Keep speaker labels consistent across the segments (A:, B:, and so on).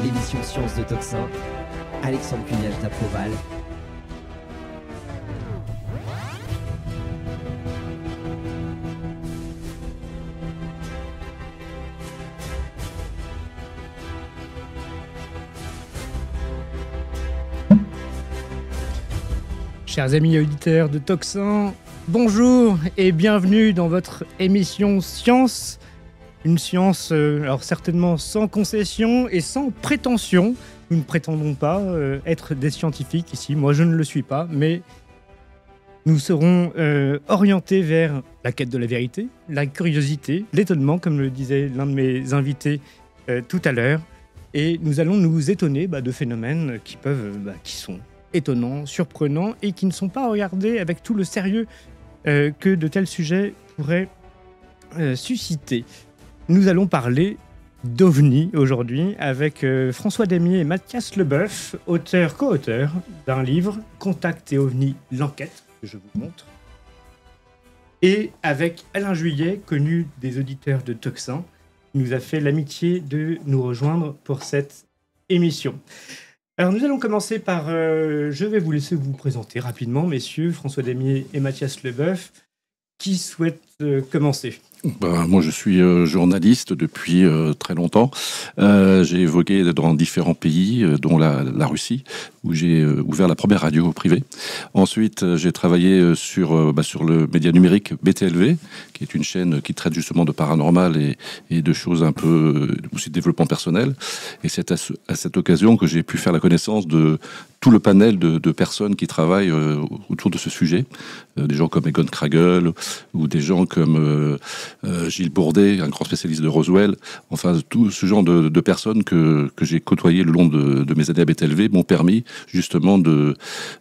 A: l'émission Sciences de Toxin, Alexandre Cugnage d'Aproval.
B: Chers amis auditeurs de Toxin, bonjour et bienvenue dans votre émission Science. Une science, alors certainement sans concession et sans prétention. Nous ne prétendons pas être des scientifiques ici, moi je ne le suis pas, mais nous serons orientés vers la quête de la vérité, la curiosité, l'étonnement, comme le disait l'un de mes invités tout à l'heure. Et nous allons nous étonner de phénomènes qui sont étonnants, surprenants et qui ne sont pas regardés avec tout le sérieux que de tels sujets pourraient susciter. Nous allons parler d'OVNI aujourd'hui avec François Damier et Mathias Leboeuf, co-auteurs d'un livre « Contact et OVNI, l'enquête » que je vous montre. Et avec Alain Juillet, connu des auditeurs de Toxin, qui nous a fait l'amitié de nous rejoindre pour cette émission. Alors nous allons commencer par... je vais vous laisser vous présenter rapidement, messieurs, François Damier et Mathias Leboeuf. Qui souhaite commencer ?
C: Moi, je suis journaliste depuis très longtemps. J'ai évoqué dans différents pays, dont la Russie, où j'ai ouvert la première radio privée. Ensuite, j'ai travaillé sur le média numérique BTLV, qui est une chaîne qui traite justement de paranormal et de choses un peu aussi de développement personnel. Et c'est à cette occasion que j'ai pu faire la connaissance de tout le panel de personnes qui travaillent autour de ce sujet. Des gens comme Egon Kragel ou des gens comme Gilles Bourdet, un grand spécialiste de Roswell. Enfin, tout ce genre de personnes que j'ai côtoyées le long de mes années à BTLV m'ont permis justement de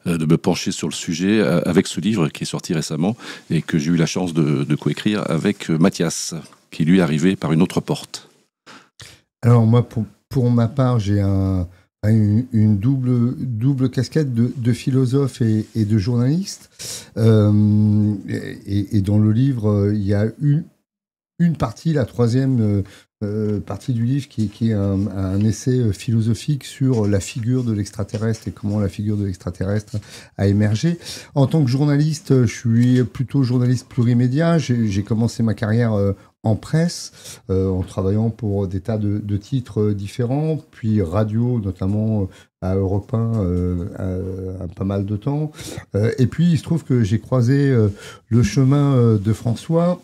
C: me pencher sur le sujet avec ce livre qui est sorti récemment et que j'ai eu la chance de coécrire avec Mathias, qui lui est arrivé par une autre porte.
D: Alors moi, pour ma part, j'ai une double casquette de philosophe et de journaliste. Et dans le livre, il y a une partie, la troisième partie du livre, qui est un essai philosophique sur la figure de l'extraterrestre et comment la figure de l'extraterrestre a émergé. En tant que journaliste, je suis plutôt journaliste plurimédia. J'ai commencé ma carrière en presse, en travaillant pour des tas de titres différents, puis radio, notamment à Europe 1, pas mal de temps. Et puis, il se trouve que j'ai croisé le chemin de François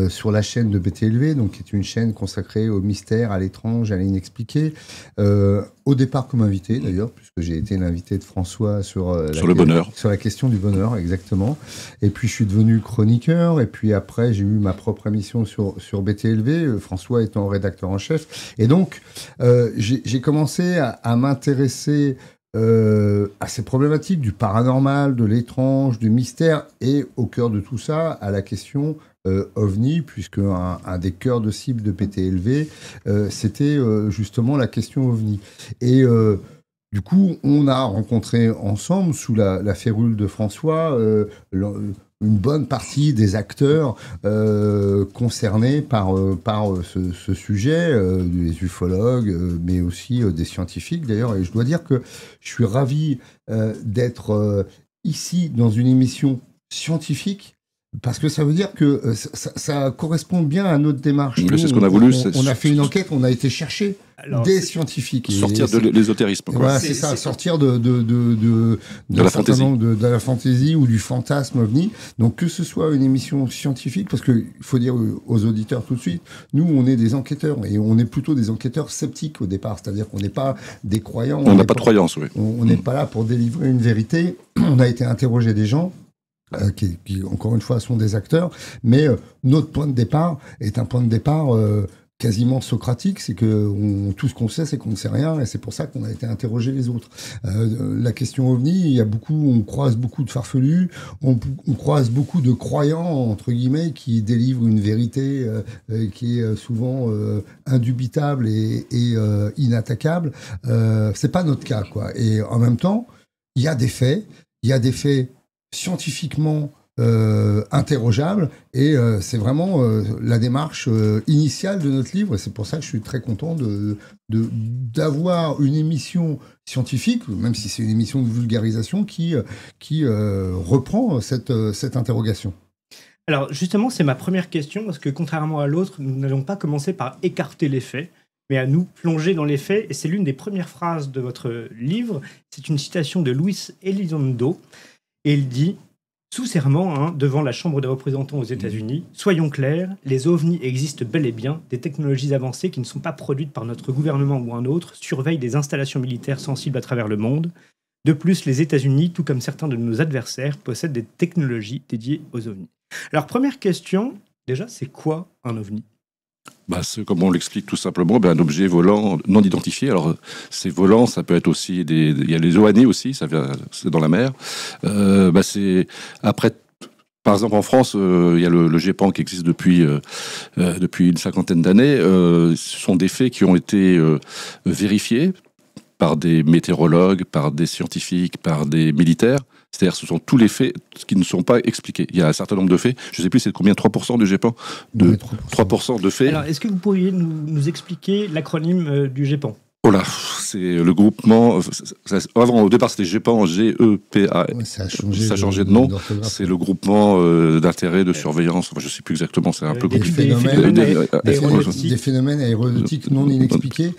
D: sur la chaîne de BTLV, donc qui est une chaîne consacrée au mystère, à l'étrange, à l'inexpliqué. Au départ comme invité d'ailleurs, puisque j'ai été l'invité de François sur
C: le bonheur,
D: sur la question du bonheur, exactement. Et puis je suis devenu chroniqueur, et puis après j'ai eu ma propre émission sur BTLV, François étant rédacteur en chef. Et donc j'ai commencé à m'intéresser à ces problématiques du paranormal, de l'étrange, du mystère, et au cœur de tout ça, à la question OVNI, puisque un des cœurs de cible de BTLV, c'était justement la question OVNI. Et du coup, on a rencontré ensemble, sous la férule de François, une bonne partie des acteurs concernés par ce sujet, des ufologues, mais aussi des scientifiques d'ailleurs. Et je dois dire que je suis ravi d'être ici dans une émission scientifique, parce que ça veut dire que ça correspond bien à notre démarche.
C: Nous, c'est ce qu'on a voulu.
D: On a fait une enquête, on a été chercher des scientifiques.
C: Sortir de l'ésotérisme.
D: Voilà, c'est ça, sortir de
C: la fantaisie.
D: De la fantaisie ou du fantasme OVNI. Donc que ce soit une émission scientifique, parce qu'il faut dire aux auditeurs tout de suite, nous on est des enquêteurs, et on est plutôt des enquêteurs sceptiques au départ, c'est-à-dire qu'on n'est pas des croyants.
C: On n'a pas de croyance, oui.
D: On n'est pas là pour délivrer une vérité. On a été interroger des gens qui, encore une fois, sont des acteurs, mais notre point de départ est un point de départ quasiment socratique, c'est que tout ce qu'on sait, c'est qu'on ne sait rien, et c'est pour ça qu'on a été interroger les autres. La question OVNI, on croise beaucoup de farfelus, on croise beaucoup de croyants, entre guillemets, qui délivrent une vérité qui est souvent indubitable et inattaquable. C'est pas notre cas, quoi. Et en même temps, il y a des faits scientifiquement interrogeable, et c'est vraiment la démarche initiale de notre livre, et c'est pour ça que je suis très content d'avoir une émission scientifique, même si c'est une émission de vulgarisation, qui reprend cette interrogation.
B: Alors justement, c'est ma première question, parce que contrairement à l'autre, nous n'allons pas commencer par écarter les faits, mais à nous plonger dans les faits, et c'est l'une des premières phrases de votre livre. C'est une citation de Luis Elizondo, et il dit « Sous serment, devant la Chambre des représentants aux États-Unis, soyons clairs, les ovnis existent bel et bien, des technologies avancées qui ne sont pas produites par notre gouvernement ou un autre, surveillent des installations militaires sensibles à travers le monde. De plus, les États-Unis, tout comme certains de nos adversaires, possèdent des technologies dédiées aux ovnis. » Alors, première question, déjà, c'est quoi un ovni ?
C: Comme on l'explique tout simplement, un objet volant non identifié. Alors, c'est volant, ça peut être aussi il y a les OANI aussi, c'est dans la mer. C'est après. Par exemple, en France, il y a le GEPAN qui existe depuis une cinquantaine d'années. Ce sont des faits qui ont été vérifiés par des météorologues, par des scientifiques, par des militaires. C'est-à-dire, ce sont tous les faits qui ne sont pas expliqués. Il y a un certain nombre de faits. Je ne sais plus, c'est combien, 3% du GEPAN de 3% de faits.
B: Alors, est-ce que vous pourriez nous expliquer l'acronyme du GEPAN ?
C: Oh là, c'est le groupement. Avant, au départ, c'était GEPAN, G-E-P-A.
D: Ouais, ça a
C: changé de nom. C'est le groupement d'intérêt de surveillance. Enfin, je ne sais plus exactement, c'est un peu compliqué.
D: Des phénomènes aéronautiques non inexpliqués.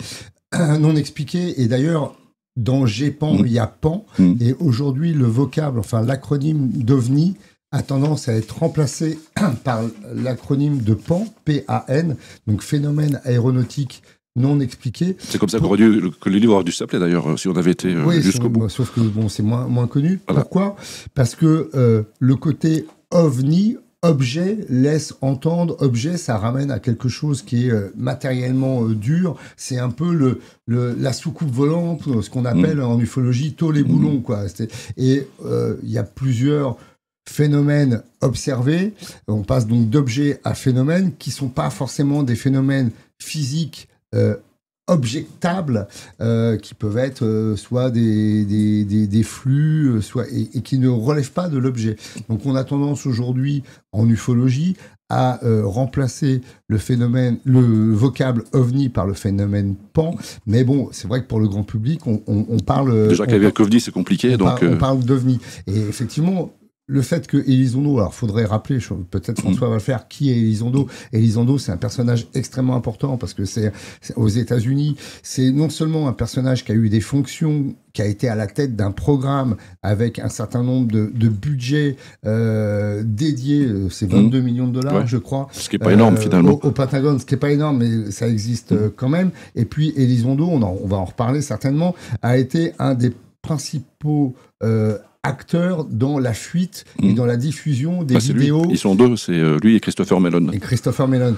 D: Non expliqués. Et d'ailleurs, dans GEPAN, il y a PAN. Et aujourd'hui, le vocable, enfin l'acronyme d'OVNI, a tendance à être remplacé par l'acronyme de PAN, P-A-N, donc phénomène aéronautique non expliqué.
C: C'est comme ça que le livre aurait dû s'appeler d'ailleurs, si on avait été jusqu'au bout.
D: Sauf que c'est moins connu.
C: Voilà.
D: Pourquoi ? Parce que le côté OVNI, objet, laisse entendre. Objet, ça ramène à quelque chose qui est matériellement dur. C'est un peu la soucoupe volante, ce qu'on appelle en ufologie tôle et boulon, quoi. Et il y a plusieurs phénomènes observés. On passe donc d'objet à phénomène qui sont pas forcément des phénomènes physiques objectables, qui peuvent être soit des flux, et qui ne relèvent pas de l'objet. Donc on a tendance aujourd'hui en ufologie à remplacer le vocable OVNI par le phénomène PAN. Mais bon, c'est vrai que pour le grand public, on parle...
C: Déjà qu'avec OVNI, c'est compliqué.
D: On parle d'OVNI. Et effectivement... Le fait que Elizondo, alors faudrait rappeler, peut-être François va le faire, qui est Elizondo. Elizondo, c'est un personnage extrêmement important parce que c'est aux États-Unis, c'est non seulement un personnage qui a eu des fonctions, qui a été à la tête d'un programme avec un certain nombre de budgets dédiés, c'est 22 millions de dollars, je crois.
C: Ce qui n'est pas énorme finalement.
D: Au Pentagone, ce qui n'est pas énorme, mais ça existe quand même. Et puis Elizondo, on va en reparler certainement, a été un des principaux acteur dans la fuite et dans la diffusion des vidéos.
C: Ils sont deux, c'est lui et Christopher Mellon.
D: Et Christopher Mellon,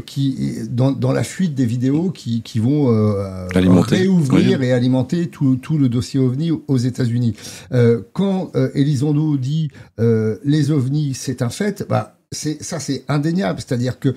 D: qui dans la fuite des vidéos qui vont réouvrir et alimenter tout le dossier OVNI aux États-Unis. Quand Elizondo dit les OVNIs, c'est un fait, c'est indéniable. C'est-à-dire que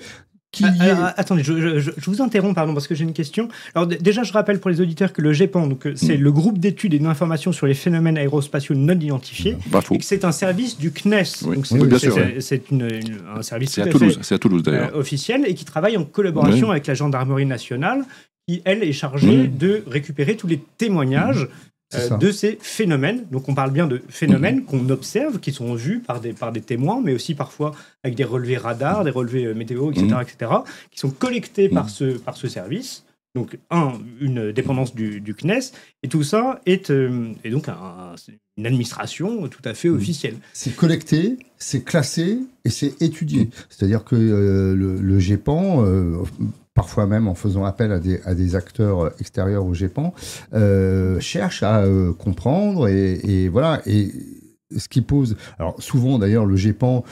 B: attendez, je vous interromps, pardon, parce que j'ai une question. Alors déjà, je rappelle pour les auditeurs que le GEPAN, donc c'est le groupe d'études et d'informations sur les phénomènes aérospatiaux non identifiés, et que c'est un service du CNES.
C: Oui.
B: Donc c'est un service
C: c'est à Toulouse d'ailleurs,
B: officiel, et qui travaille en collaboration avec la gendarmerie nationale, qui elle est chargée de récupérer tous les témoignages de ces phénomènes. Donc on parle bien de phénomènes qu'on observe, qui sont vus par des témoins, mais aussi parfois avec des relevés radars, des relevés météo, etc., qui sont collectés par ce service. Donc une dépendance du CNES, et tout ça est donc une administration tout à fait officielle.
D: C'est collecté, c'est classé et c'est étudié. C'est-à-dire que le GEPAN... parfois même en faisant appel à des acteurs extérieurs au GEPAN, cherche à comprendre et voilà. Et ce qui pose... Alors souvent d'ailleurs le GEPAN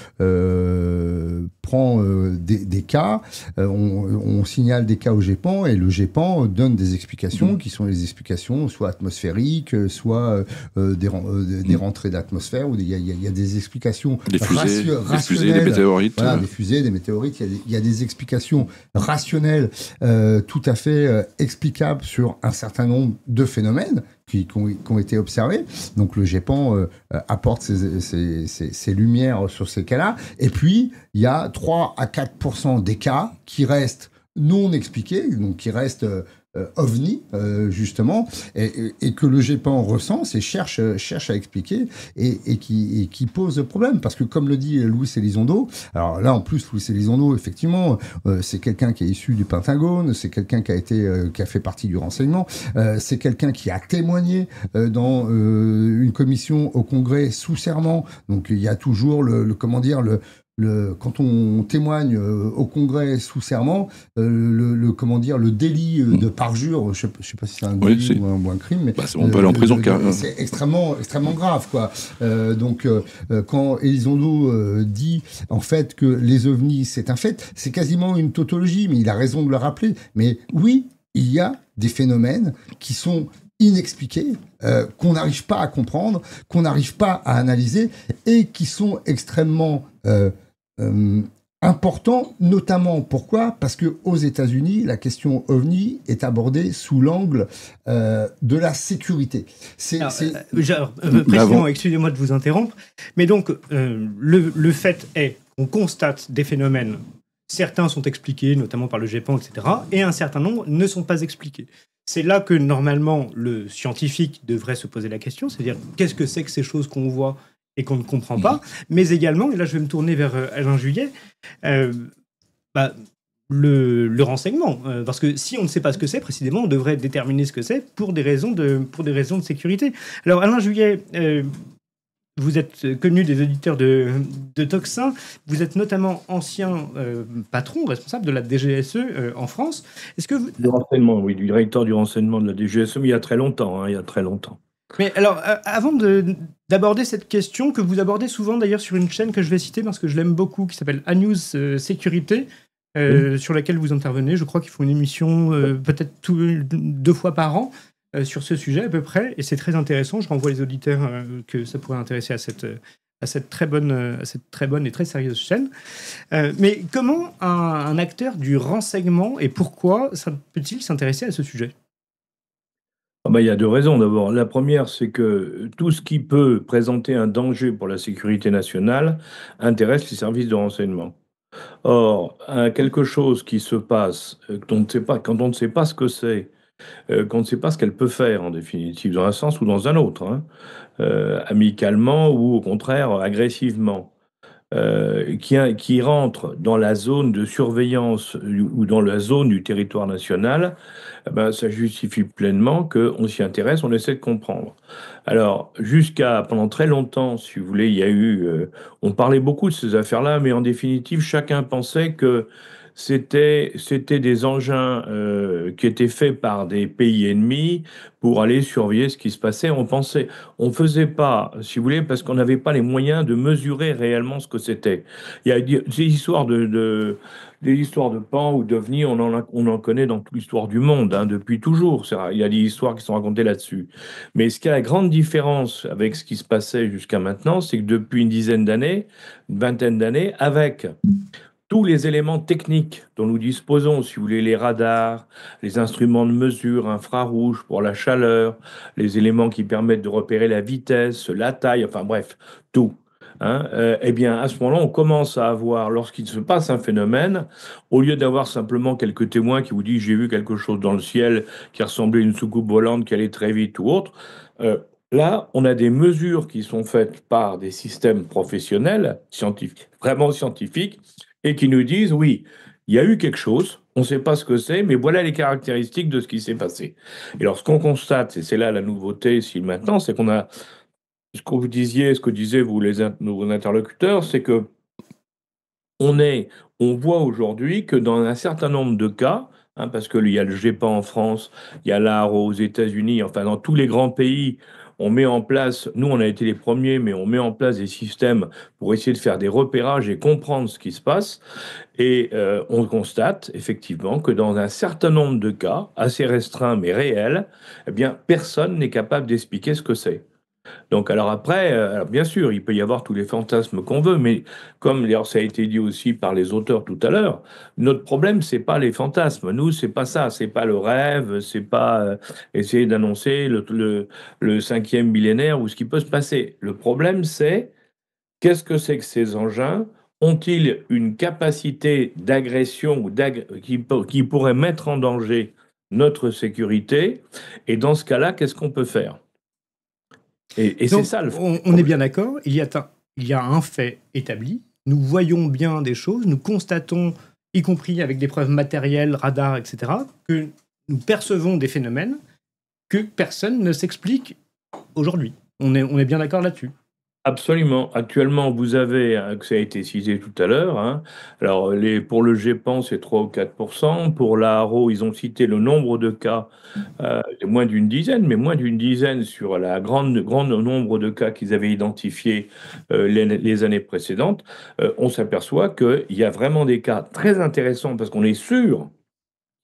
D: prend des cas, on signale des cas au GEPAN et le GEPAN donne des explications qui sont les explications soit atmosphériques, soit des rentrées d'atmosphère, où il y a des explications rationnelles.
C: Des fusées, des météorites.
D: Voilà, des fusées, des météorites, il y a des explications rationnelles tout à fait explicables sur un certain nombre de phénomènes qui ont été observés. Donc le GEPAN apporte ses lumières sur ces cas-là. Et puis, il y a 3 à 4% des cas qui restent non expliqués, donc qui restent ovni, justement, et que le GEPAN recense et cherche à expliquer et qui pose problème. Parce que, comme le dit Luis Elizondo, alors là, en plus, Luis Elizondo, effectivement, c'est quelqu'un qui est issu du Pentagone, c'est quelqu'un qui a fait partie du renseignement, c'est quelqu'un qui a témoigné dans une commission au Congrès sous serment. Donc, il y a toujours quand on témoigne au Congrès sous serment, le délit de parjure, je sais pas si c'est un délit ou un crime, mais
C: on peut aller en prison.
D: C'est extrêmement grave, quoi. Donc, quand Elizondo dit en fait que les ovnis c'est un fait, c'est quasiment une tautologie, mais il a raison de le rappeler. Mais oui, il y a des phénomènes qui sont inexpliqués, qu'on n'arrive pas à comprendre, qu'on n'arrive pas à analyser, et qui sont extrêmement important, notamment pourquoi ? Parce que aux États-Unis, la question OVNI est abordée sous l'angle de la sécurité.
B: Précisément, excusez-moi de vous interrompre, mais donc le fait est qu'on constate des phénomènes, certains sont expliqués, notamment par le GEPAN, etc., et un certain nombre ne sont pas expliqués. C'est là que normalement le scientifique devrait se poser la question, c'est-à-dire qu'est-ce que c'est que ces choses qu'on voit et qu'on ne comprend pas, mais également, et là je vais me tourner vers Alain Juillet, le renseignement. Parce que si on ne sait pas ce que c'est, précisément, on devrait déterminer ce que c'est pour des raisons de sécurité. Alors Alain Juillet, vous êtes connu des auditeurs de Tocsin, vous êtes notamment ancien patron, responsable de la DGSE en France. Est-ce que
E: Du renseignement, oui, du directeur du renseignement de la DGSE, mais il y a très longtemps,
B: Mais alors, avant d'aborder cette question, que vous abordez souvent d'ailleurs sur une chaîne que je vais citer parce que je l'aime beaucoup, qui s'appelle A-News Sécurité, sur laquelle vous intervenez. Je crois qu'ils font une émission peut-être 2 fois par an sur ce sujet à peu près, et c'est très intéressant. Je renvoie les auditeurs que ça pourrait intéresser à cette très bonne et très sérieuse chaîne. Mais comment un acteur du renseignement, et pourquoi peut-il s'intéresser à ce sujet ?
E: Il y a 2 raisons d'abord. La première, c'est que tout ce qui peut présenter un danger pour la sécurité nationale intéresse les services de renseignement. Or, quelque chose qui se passe, quand on ne sait pas ce que c'est, qu'on ne sait pas ce qu'elle peut faire en définitive, dans un sens ou dans un autre, amicalement ou au contraire agressivement, qui rentre dans la zone de surveillance ou dans la zone du territoire national, ça justifie pleinement qu'on s'y intéresse, on essaie de comprendre. Alors, pendant très longtemps, si vous voulez, il y a eu... on parlait beaucoup de ces affaires-là, mais en définitive, chacun pensait que c'était des engins qui étaient faits par des pays ennemis pour aller surveiller ce qui se passait. On faisait pas, si vous voulez, parce qu'on n'avait pas les moyens de mesurer réellement ce que c'était. Il y a des histoires des histoires de pan ou d'ovnis, on en connaît dans toute l'histoire du monde, depuis toujours. Il y a des histoires qui sont racontées là-dessus. Mais ce qui a la grande différence avec ce qui se passait jusqu'à maintenant, c'est que depuis une vingtaine d'années, avec tous les éléments techniques dont nous disposons, si vous voulez, les radars, les instruments de mesure infrarouges pour la chaleur, les éléments qui permettent de repérer la vitesse, la taille, enfin bref, tout. Eh bien, à ce moment-là, on commence à avoir, lorsqu'il se passe un phénomène, au lieu d'avoir simplement quelques témoins qui vous disent « j'ai vu quelque chose dans le ciel qui ressemblait à une soucoupe volante qui allait très vite » ou autre, là, on a des mesures qui sont faites par des systèmes professionnels, scientifiques, vraiment scientifiques, et qui nous disent, oui, il y a eu quelque chose, on ne sait pas ce que c'est, mais voilà les caractéristiques de ce qui s'est passé. Et alors, ce qu'on constate, et c'est là la nouveauté ici maintenant, c'est qu'on a, ce que vous disiez, ce que disaient nos interlocuteurs, c'est que on voit aujourd'hui que dans un certain nombre de cas, parce qu'il y a le GEPAN en France, il y a l'ARO aux États-Unis, enfin dans tous les grands pays, on met en place, nous on a été les premiers, mais on met en place des systèmes pour essayer de faire des repérages et comprendre ce qui se passe. Et on constate effectivement que dans un certain nombre de cas, assez restreints mais réels, eh bien personne n'est capable d'expliquer ce que c'est. Donc, alors après, alors bien sûr, il peut y avoir tous les fantasmes qu'on veut, mais comme d'ailleurs ça a été dit aussi par les auteurs tout à l'heure, notre problème, c'est pas les fantasmes. Nous, c'est pas ça. C'est pas le rêve, c'est pas essayer d'annoncer le cinquième millénaire ou ce qui peut se passer. Le problème, c'est qu'est-ce que c'est que ces engins? Ont-ils une capacité d'agression ou qui pourrait mettre en danger notre sécurité? Et dans ce cas-là, qu'est-ce qu'on peut faire? Et c'est
B: Donc,
E: ça le
B: on est
E: problème.
B: bien d'accord, il y a un fait établi, nous voyons bien des choses, nous constatons, y compris avec des preuves matérielles, radars, etc., que nous percevons des phénomènes que personne ne s'explique aujourd'hui. On est bien d'accord là-dessus.
E: Absolument. Actuellement, vous avez, que ça a été cité tout à l'heure, hein, alors pour le GEPAN, c'est 3 ou 4%. Pour la Haro, ils ont cité le nombre de cas, de moins d'une dizaine, mais moins d'une dizaine sur la grande nombre de cas qu'ils avaient identifiés les années précédentes. On s'aperçoit qu'il y a vraiment des cas très intéressants parce qu'on est sûr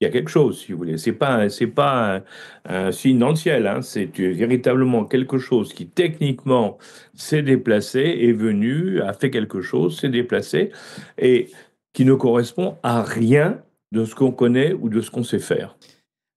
E: il y a quelque chose, si vous voulez. C'est pas un signe dans le ciel, hein. C'est véritablement quelque chose qui, techniquement, s'est déplacé, est venu, a fait quelque chose, s'est déplacé, et qui ne correspond à rien de ce qu'on connaît ou de ce qu'on sait faire.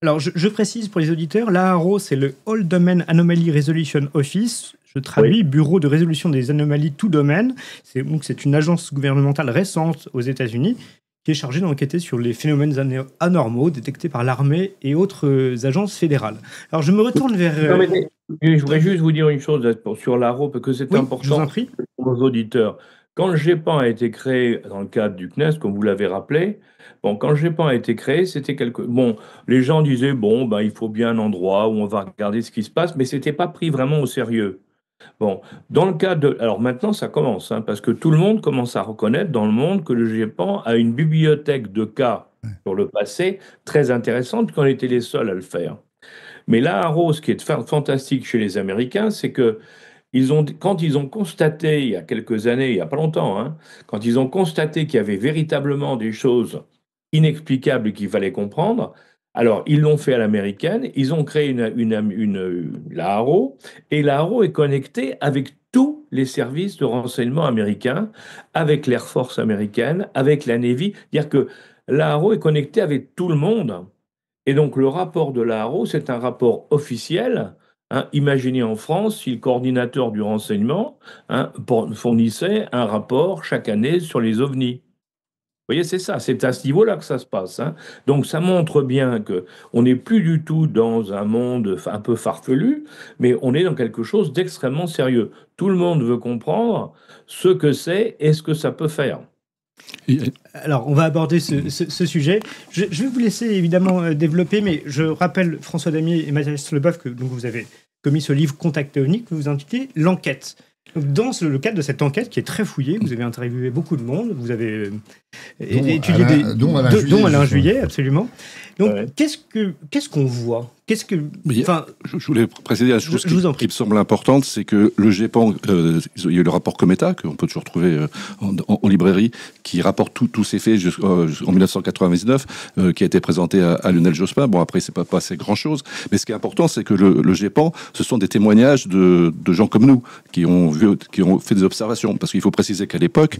B: Alors, je précise pour les auditeurs, l'AARO, c'est le All Domain Anomaly Resolution Office. Je traduis Bureau de résolution des anomalies tout domaine. C'est une agence gouvernementale récente aux États-Unis qui est chargée d'enquêter sur les phénomènes anormaux détectés par l'armée et autres agences fédérales. Alors, je me retourne vers...
E: Non, mais je voudrais juste vous dire une chose sur l'ARO, parce que c'est
B: Oui, je vous
E: important
B: en prie.
E: pour nos auditeurs. Quand le GEPAN a été créé dans le cadre du CNES, comme vous l'avez rappelé, bon, quand le GEPAN a été créé, c'était bon, les gens disaient, bon, ben, il faut bien un endroit où on va regarder ce qui se passe, mais c'était pas pris vraiment au sérieux. Bon, dans le cas de... Alors maintenant, ça commence, hein, parce que tout le monde commence à reconnaître dans le monde que le GEPAN a une bibliothèque de cas sur le passé très intéressante, qu'on était les seuls à le faire. Mais là, ce qui est fantastique chez les Américains, c'est que quand ils ont constaté, il y a quelques années, il n'y a pas longtemps, hein, quand ils ont constaté qu'il y avait véritablement des choses inexplicables qu'il fallait comprendre, alors ils l'ont fait à l'américaine, ils ont créé la Haro, et la Haro est connectée avec tous les services de renseignement américains, avec l'Air Force américaine, avec la Navy, c'est-à-dire que la Haro est connectée avec tout le monde. Et donc le rapport de la Haro, c'est un rapport officiel. Hein. Imaginez en France si le coordinateur du renseignement, hein, fournissait un rapport chaque année sur les ovnis. Vous voyez, c'est ça, c'est à ce niveau-là que ça se passe. Hein. Donc ça montre bien qu'on n'est plus du tout dans un monde un peu farfelu, mais on est dans quelque chose d'extrêmement sérieux. Tout le monde veut comprendre ce que c'est et ce que ça peut faire.
B: Alors, on va aborder ce sujet. Je vais vous laisser évidemment développer, mais je rappelle François Damier et Mathias Leboeuf que donc, vous avez commis ce livre Contact Téléphonique que vous intitulez L'Enquête. Donc, dans le cadre de cette enquête qui est très fouillée, vous avez interviewé beaucoup de monde, vous avez étudié
D: dont
B: Alain Juillet, absolument. Donc,
E: Ouais.
B: qu'est-ce qu'on voit?
C: Je voulais préciser une chose
B: je vous en
C: qui
B: prie.
C: me semble importante, c'est que le GEPAN, il y a eu le rapport Cometa, qu'on peut toujours trouver en librairie, qui rapporte tous ces faits en 1999, qui a été présenté à Lionel Jospin. Bon, après, c'est pas assez grand-chose, mais ce qui est important, c'est que le GEPAN, ce sont des témoignages de gens comme nous, qui ont fait des observations. Parce qu'il faut préciser qu'à l'époque,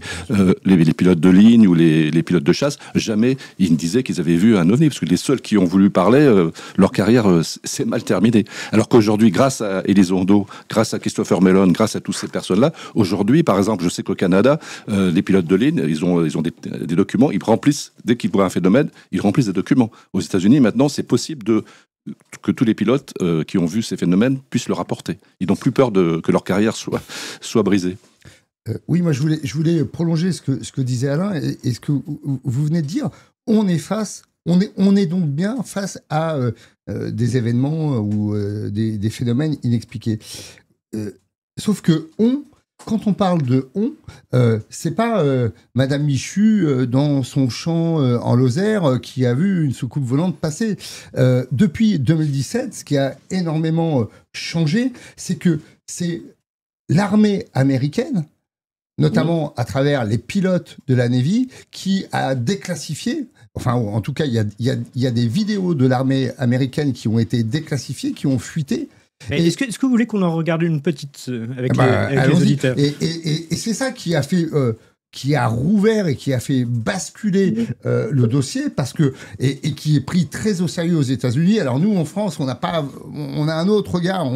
C: les pilotes de ligne ou les pilotes de chasse, jamais ils ne disaient qu'ils avaient vu un ovni, parce que les seuls qui ont voulu parler, leur carrière s'est mal terminée. Alors qu'aujourd'hui, grâce à Elizondo, grâce à Christopher Mellon, grâce à toutes ces personnes-là, aujourd'hui, par exemple, je sais qu'au Canada, les pilotes de ligne, ils ont des documents, ils remplissent, dès qu'ils voient un phénomène, ils remplissent des documents. Aux États-Unis, maintenant, c'est possible que tous les pilotes qui ont vu ces phénomènes puissent le rapporter. Ils n'ont plus peur que leur carrière soit brisée.
D: Oui, moi je voulais prolonger ce que disait Alain et ce que vous venez de dire. On est donc bien face à des événements ou des phénomènes inexpliqués. Sauf que quand on parle de c'est pas Madame Michu dans son champ en Lozère qui a vu une soucoupe volante passer. Depuis 2017, ce qui a énormément changé, c'est que c'est l'armée américaine, notamment à travers les pilotes de la Navy, qui a déclassifié, enfin en tout cas il y a des vidéos de l'armée américaine qui ont été déclassifiées, qui ont fuité,
B: Est-ce que vous voulez qu'on en regarde une petite avec les auditeurs?
D: Et c'est ça qui a fait... qui a rouvert et qui a fait basculer le dossier parce que et qui est pris très au sérieux aux États-Unis. Alors nous en France, on a un autre regard.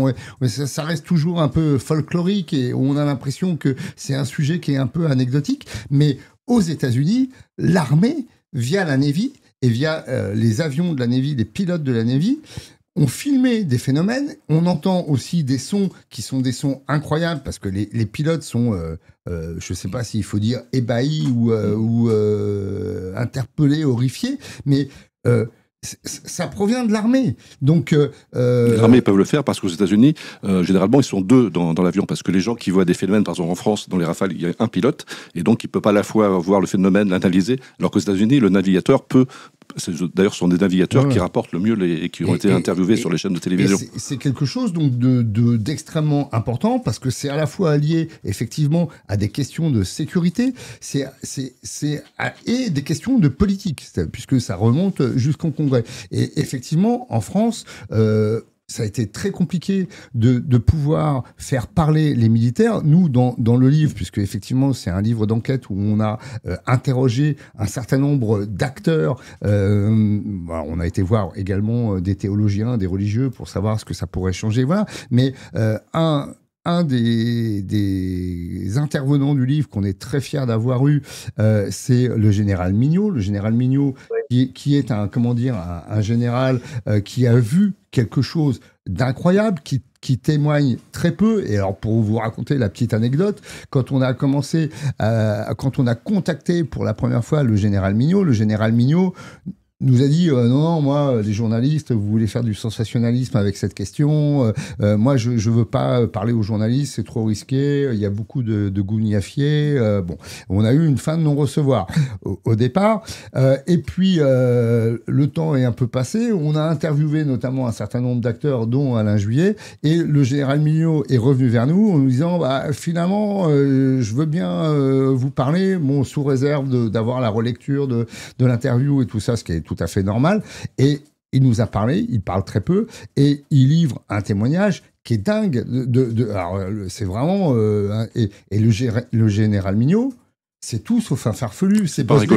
D: Ça reste toujours un peu folklorique et on a l'impression que c'est un sujet qui est un peu anecdotique. Mais aux États-Unis, l'armée via la Navy et via les avions de la Navy, les pilotes de la Navy, ont filmé des phénomènes. On entend aussi des sons qui sont des sons incroyables parce que les pilotes sont, je ne sais pas s'il faut dire ébahis ou interpellés, horrifiés, mais ça provient de l'armée. Donc,
C: l'armée peuvent le faire parce qu'aux États-Unis, généralement, ils sont deux dans l'avion parce que les gens qui voient des phénomènes, par exemple en France, dans les Rafales, il y a un pilote et donc il ne peut pas à la fois voir le phénomène, l'analyser, alors qu'aux États-Unis, le navigateur peut. D'ailleurs, ce sont des navigateurs qui rapportent le mieux et qui ont été interviewés sur les chaînes de télévision.
D: C'est quelque chose donc d'extrêmement important parce que c'est à la fois lié effectivement à des questions de sécurité, et des questions de politique, puisque ça remonte jusqu'au Congrès. Et effectivement, en France, ça a été très compliqué de pouvoir faire parler les militaires. Nous, dans le livre, puisque effectivement c'est un livre d'enquête où on a interrogé un certain nombre d'acteurs, on a été voir également des théologiens, des religieux pour savoir ce que ça pourrait changer. Voilà. Mais un des intervenants du livre qu'on est très fiers d'avoir eu, c'est le général Mignot. Le général Mignot, qui est un général qui a vu quelque chose d'incroyable, qui témoigne très peu. Et alors, pour vous raconter la petite anecdote, quand on a contacté pour la première fois le général Mignot nous a dit non, moi, les journalistes, vous voulez faire du sensationnalisme avec cette question. Moi, je veux pas parler aux journalistes, c'est trop risqué. Il y a beaucoup de gougnafiers. Bon, on a eu une fin de non-recevoir au départ. Et puis, le temps est un peu passé. On a interviewé notamment un certain nombre d'acteurs, dont Alain Juillet. Et le général Mignot est revenu vers nous en nous disant finalement, je veux bien vous parler, sous réserve d'avoir la relecture de l'interview et tout ça, ce qui est tout à fait normal. Et il nous a parlé, il parle très peu, et il livre un témoignage qui est dingue. Alors, c'est vraiment... et le général Mignot, c'est tout sauf un farfelu. C'est Buzz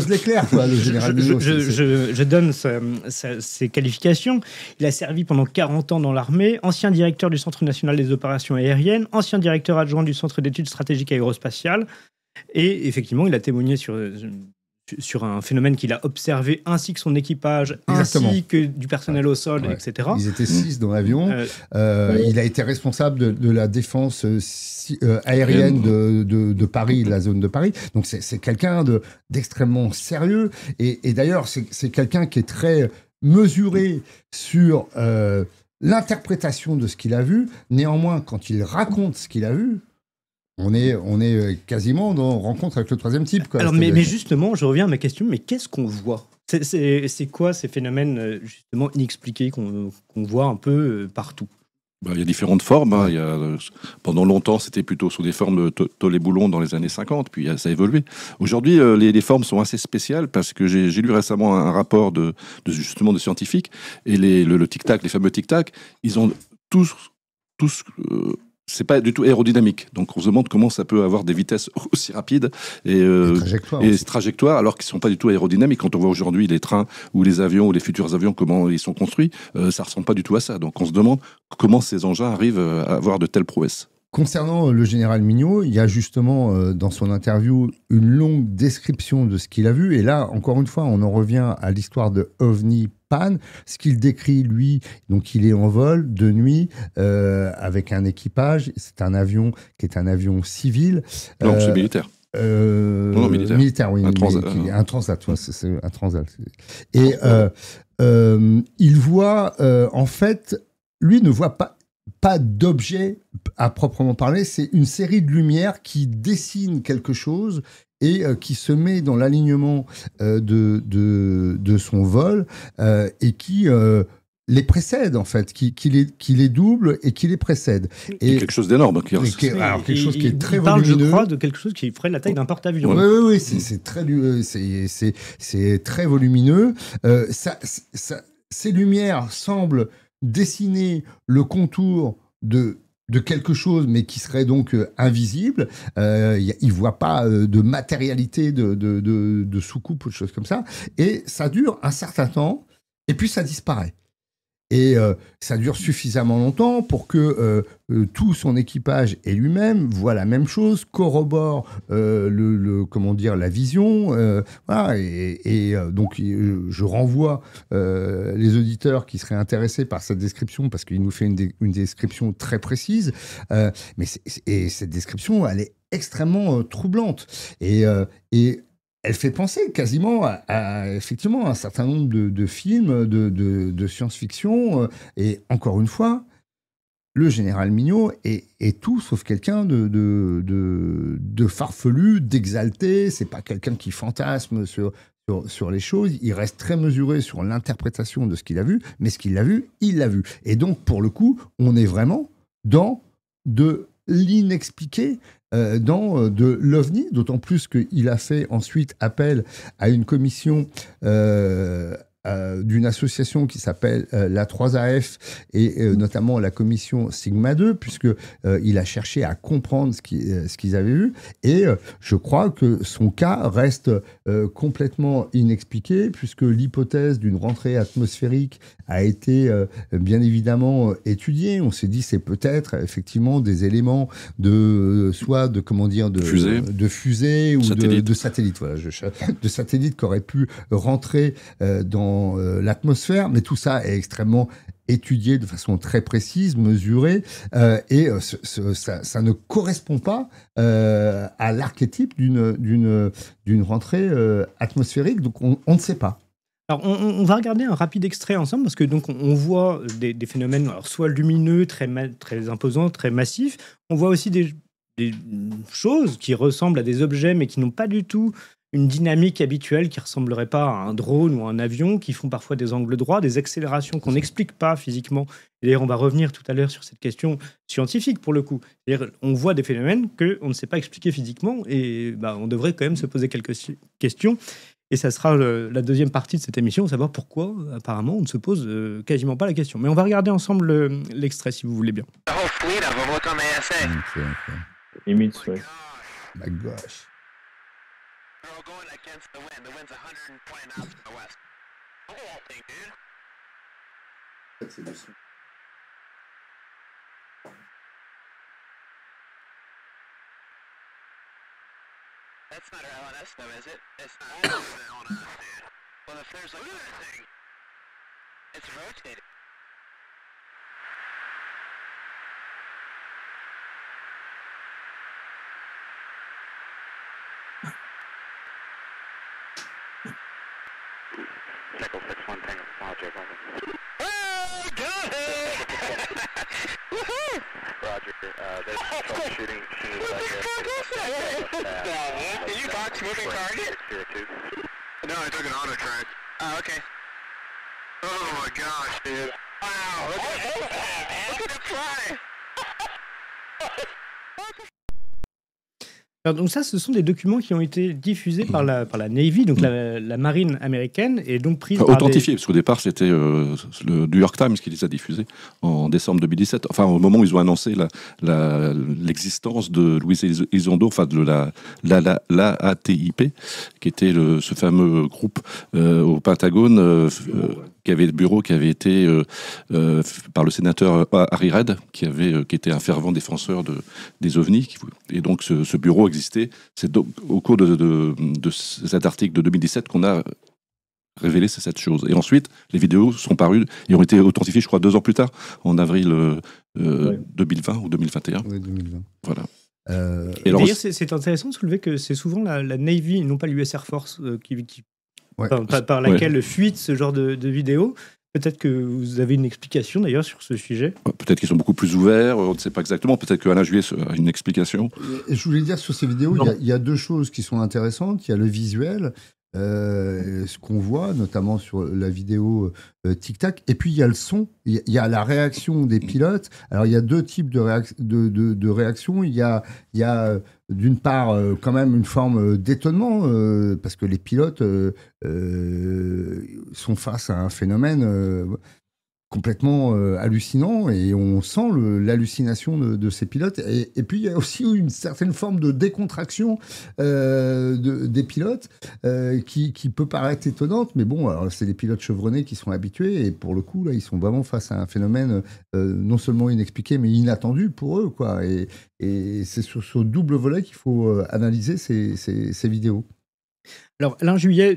D: l'éclair, quoi, le général Mignot.
B: Je donne ses qualifications. Il a servi pendant 40 ans dans l'armée, ancien directeur du Centre national des opérations aériennes, ancien directeur adjoint du Centre d'études stratégiques aérospatiales. Et effectivement, il a témoigné sur un phénomène qu'il a observé, ainsi que son équipage, ainsi que du personnel au sol, etc.
D: Ils étaient 6 dans l'avion. Il a été responsable de la défense aérienne de Paris, de la zone de Paris. Donc c'est quelqu'un d'extrêmement sérieux. Et d'ailleurs, c'est quelqu'un qui est très mesuré sur l'interprétation de ce qu'il a vu. Néanmoins, quand il raconte ce qu'il a vu, on est quasiment dans rencontre avec le troisième type. Quoi.
B: Alors, mais justement, je reviens à ma question, mais qu'est-ce qu'on voit ? C'est quoi ces phénomènes justement inexpliqués qu'on voit un peu partout ?
C: Il y a différentes formes. Pendant longtemps, c'était plutôt sous des formes de tollet-boulon dans les années 50, puis ça a évolué. Aujourd'hui, les formes sont assez spéciales parce que j'ai lu récemment un rapport de scientifiques, et le tic-tac, les fameux tic-tac, ils ont tous c'est pas du tout aérodynamique. Donc on se demande comment ça peut avoir des vitesses aussi rapides et trajectoires alors qu'ils sont pas du tout aérodynamiques. Quand on voit aujourd'hui les trains ou les avions ou les futurs avions, comment ils sont construits, ça ressemble pas du tout à ça. Donc on se demande comment ces engins arrivent à avoir de telles prouesses.
D: Concernant le général Mignot, il y a justement dans son interview une longue description de ce qu'il a vu. Et là, encore une fois, on en revient à l'histoire de OVNI Pan. Ce qu'il décrit, lui, donc il est en vol de nuit avec un équipage. C'est un avion qui est un avion civil.
C: Non, c'est militaire.
D: Non, militaire. Militaire, oui. Un transat. C'est un transat. Et il voit, en fait, lui ne voit pas d'objet à proprement parler, c'est une série de lumières qui dessine quelque chose et qui se met dans l'alignement de son vol et qui les précède en fait, qui les double et qui les précède.
C: Et quelque chose d'énorme.
D: Quelque chose qui est très volumineux.
B: Il parle, je crois, de quelque chose qui ferait la taille d'un porte-avions.
D: Oui, c'est très volumineux. Ces lumières semblent dessiner le contour de quelque chose, mais qui serait donc invisible. Il ne voit pas de matérialité de soucoupe ou de choses comme ça. Et ça dure un certain temps, et puis ça disparaît. Et ça dure suffisamment longtemps pour que tout son équipage et lui-même voient la même chose, corroborent comment dire, la vision. Voilà, donc je renvoie les auditeurs qui seraient intéressés par cette description, parce qu'il nous fait une description très précise. Et cette description, elle est extrêmement troublante. Et elle fait penser quasiment effectivement, un certain nombre de films de science-fiction. Et encore une fois, le général Mignot est tout sauf quelqu'un de farfelu, d'exalté. C'est pas quelqu'un qui fantasme sur les choses. Il reste très mesuré sur l'interprétation de ce qu'il a vu, mais ce qu'il a vu, il l'a vu. Et donc, pour le coup, on est vraiment dans de l'inexpliqué, dans de l'OVNI, d'autant plus qu'il a fait ensuite appel à une commission d'une association qui s'appelle la 3AF et notamment la commission Sigma 2, puisqu'il a cherché à comprendre ce qu'ils avaient vu. Et je crois que son cas reste complètement inexpliqué, puisque l'hypothèse d'une rentrée atmosphérique a été bien évidemment étudiée. On s'est dit c'est peut-être effectivement des éléments soit de fusée ou de satellite. Voilà, de satellite qui auraient pu rentrer dans l'atmosphère, mais tout ça est extrêmement étudié de façon très précise, mesurée, et ça ne correspond pas à l'archétype d'une rentrée atmosphérique, donc on ne sait pas.
B: Alors, on va regarder un rapide extrait ensemble, parce que donc on voit des phénomènes, alors, soit lumineux, très imposants, très massifs. On voit aussi des choses qui ressemblent à des objets, mais qui n'ont pas du tout une dynamique habituelle, qui ne ressemblerait pas à un drone ou un avion, qui font parfois des angles droits, des accélérations qu'on n'explique pas physiquement. Et d'ailleurs, on va revenir tout à l'heure sur cette question scientifique, pour le coup. C'est-à-dire, on voit des phénomènes qu'on ne sait pas expliquer physiquement, et on devrait quand même se poser quelques questions. Et ça sera la deuxième partie de cette émission, savoir pourquoi, apparemment, on ne se pose quasiment pas la question. Mais on va regarder ensemble l'extrait, si vous voulez bien.
E: Limite, ouais.
D: My gosh.
F: They're all going against the wind. The wind's 120 knots from the west. The whole thing, dude. That's not our LNS, though, is it? It's not our LNS, dude. Well, if there's like... Look at that thing. It's rotating. Nickel 6-1 Tango, Roger, over. Oh, got it! Woohoo! Roger, there's troubleshooting as soon as I get... Did you box moving target? No, I took an auto track. Oh, okay. Oh my gosh, dude. Wow, look at that, man. Look at it fly!
B: Alors, donc ça, ce sont des documents qui ont été diffusés par la Navy, donc la marine américaine, et donc pris
C: authentifiés, parce qu'au départ, c'était le New York Times qui les a diffusés en décembre 2017. Enfin, au moment où ils ont annoncé l'existence de Louis Elizondo, enfin de l'AATIP, qui était ce fameux groupe au Pentagone, qui avait le bureau qui avait été par le sénateur Harry Reid, qui était un fervent défenseur des ovnis, et donc ce bureau existait. C'est donc au cours de cet article de 2017 qu'on a révélé cette chose. Et ensuite, les vidéos sont parues et ont été authentifiées, je crois, 2 ans plus tard, en avril 2020 ou 2021.
D: Oui, 2020.
C: Voilà.
B: Et d'ailleurs, c'est intéressant de soulever que c'est souvent la Navy, et non pas l'US Air Force, par laquelle fuite ce genre de vidéos. Peut-être que vous avez une explication d'ailleurs sur ce sujet.
C: Peut-être qu'ils sont beaucoup plus ouverts, on ne sait pas exactement. Peut-être qu'Alain Juillet a une explication.
D: Je voulais dire sur ces vidéos, il y a 2 choses qui sont intéressantes. Il y a le visuel, ce qu'on voit, notamment sur la vidéo Tic Tac, et puis il y a le son, il y a la réaction des pilotes. Alors il y a 2 types de réactions. Il y a d'une part quand même une forme d'étonnement, parce que les pilotes sont face à un phénomène complètement hallucinant et on sent l'hallucination de ces pilotes. Et puis il y a aussi une certaine forme de décontraction des pilotes qui peut paraître étonnante, mais bon, alors c'est des pilotes chevronnés qui sont habitués et pour le coup là, ils sont vraiment face à un phénomène non seulement inexpliqué mais inattendu pour eux, quoi. Et c'est sur ce double volet qu'il faut analyser ces vidéos.
B: Alors, Alain Juillet,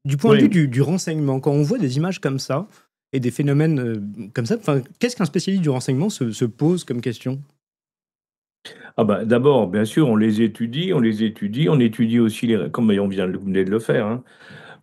B: du point de
E: Oui.
B: vue du renseignement, quand on voit des images comme ça et des phénomènes comme ça, qu'est-ce qu'un spécialiste du renseignement se pose comme question?
E: Ah bah, d'abord, bien sûr, on étudie, on étudie aussi comme on vient de le faire, hein.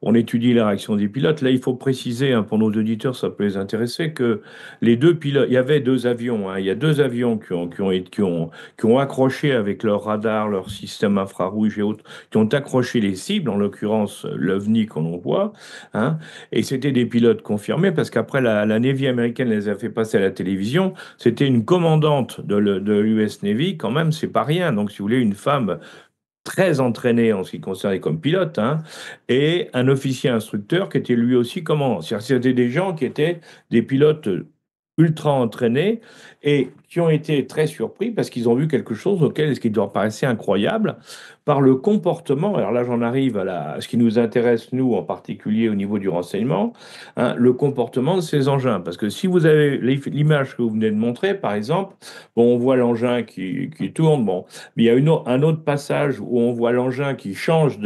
E: On étudie la réaction des pilotes. Là, il faut préciser, hein, pour nos auditeurs, ça peut les intéresser, que les deux pilotes, il y avait deux avions, hein. Il y a deux avions qui ont accroché avec leur radar, leur système infrarouge et autres, qui ont accroché les cibles, en l'occurrence l'OVNI qu'on en voit, hein. Et c'était des pilotes confirmés parce qu'après la Navy américaine les a fait passer à la télévision. C'était une commandante de l'US Navy, quand même, c'est pas rien. Donc, si vous voulez, une femme très entraîné en ce qui concerne comme pilote, hein, et un officier instructeur qui était lui aussi commandant. C'est-à-dire que c'était des gens qui étaient des pilotes ultra entraînés et qui ont été très surpris parce qu'ils ont vu quelque chose auquel ce qui leur paraissait incroyable par le comportement. Alors là, j'en arrive à ce qui nous intéresse, nous, en particulier au niveau du renseignement, hein, le comportement de ces engins. Parce que si vous avez l'image que vous venez de montrer, par exemple, bon, on voit l'engin qui tourne, bon, mais il y a un autre passage où on voit l'engin qui change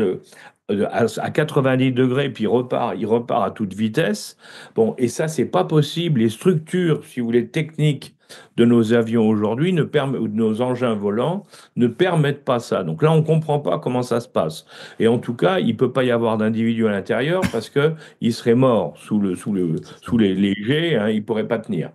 E: à 90 degrés, puis il repart à toute vitesse. Bon, et ça, c'est pas possible. Les structures, si vous voulez, techniques de nos avions aujourd'hui ou de nos engins volants ne permettent pas ça. Donc là, on comprend pas comment ça se passe. Et en tout cas, il peut pas y avoir d'individu à l'intérieur parce que il serait mort sous les jets, hein, il pourrait pas tenir.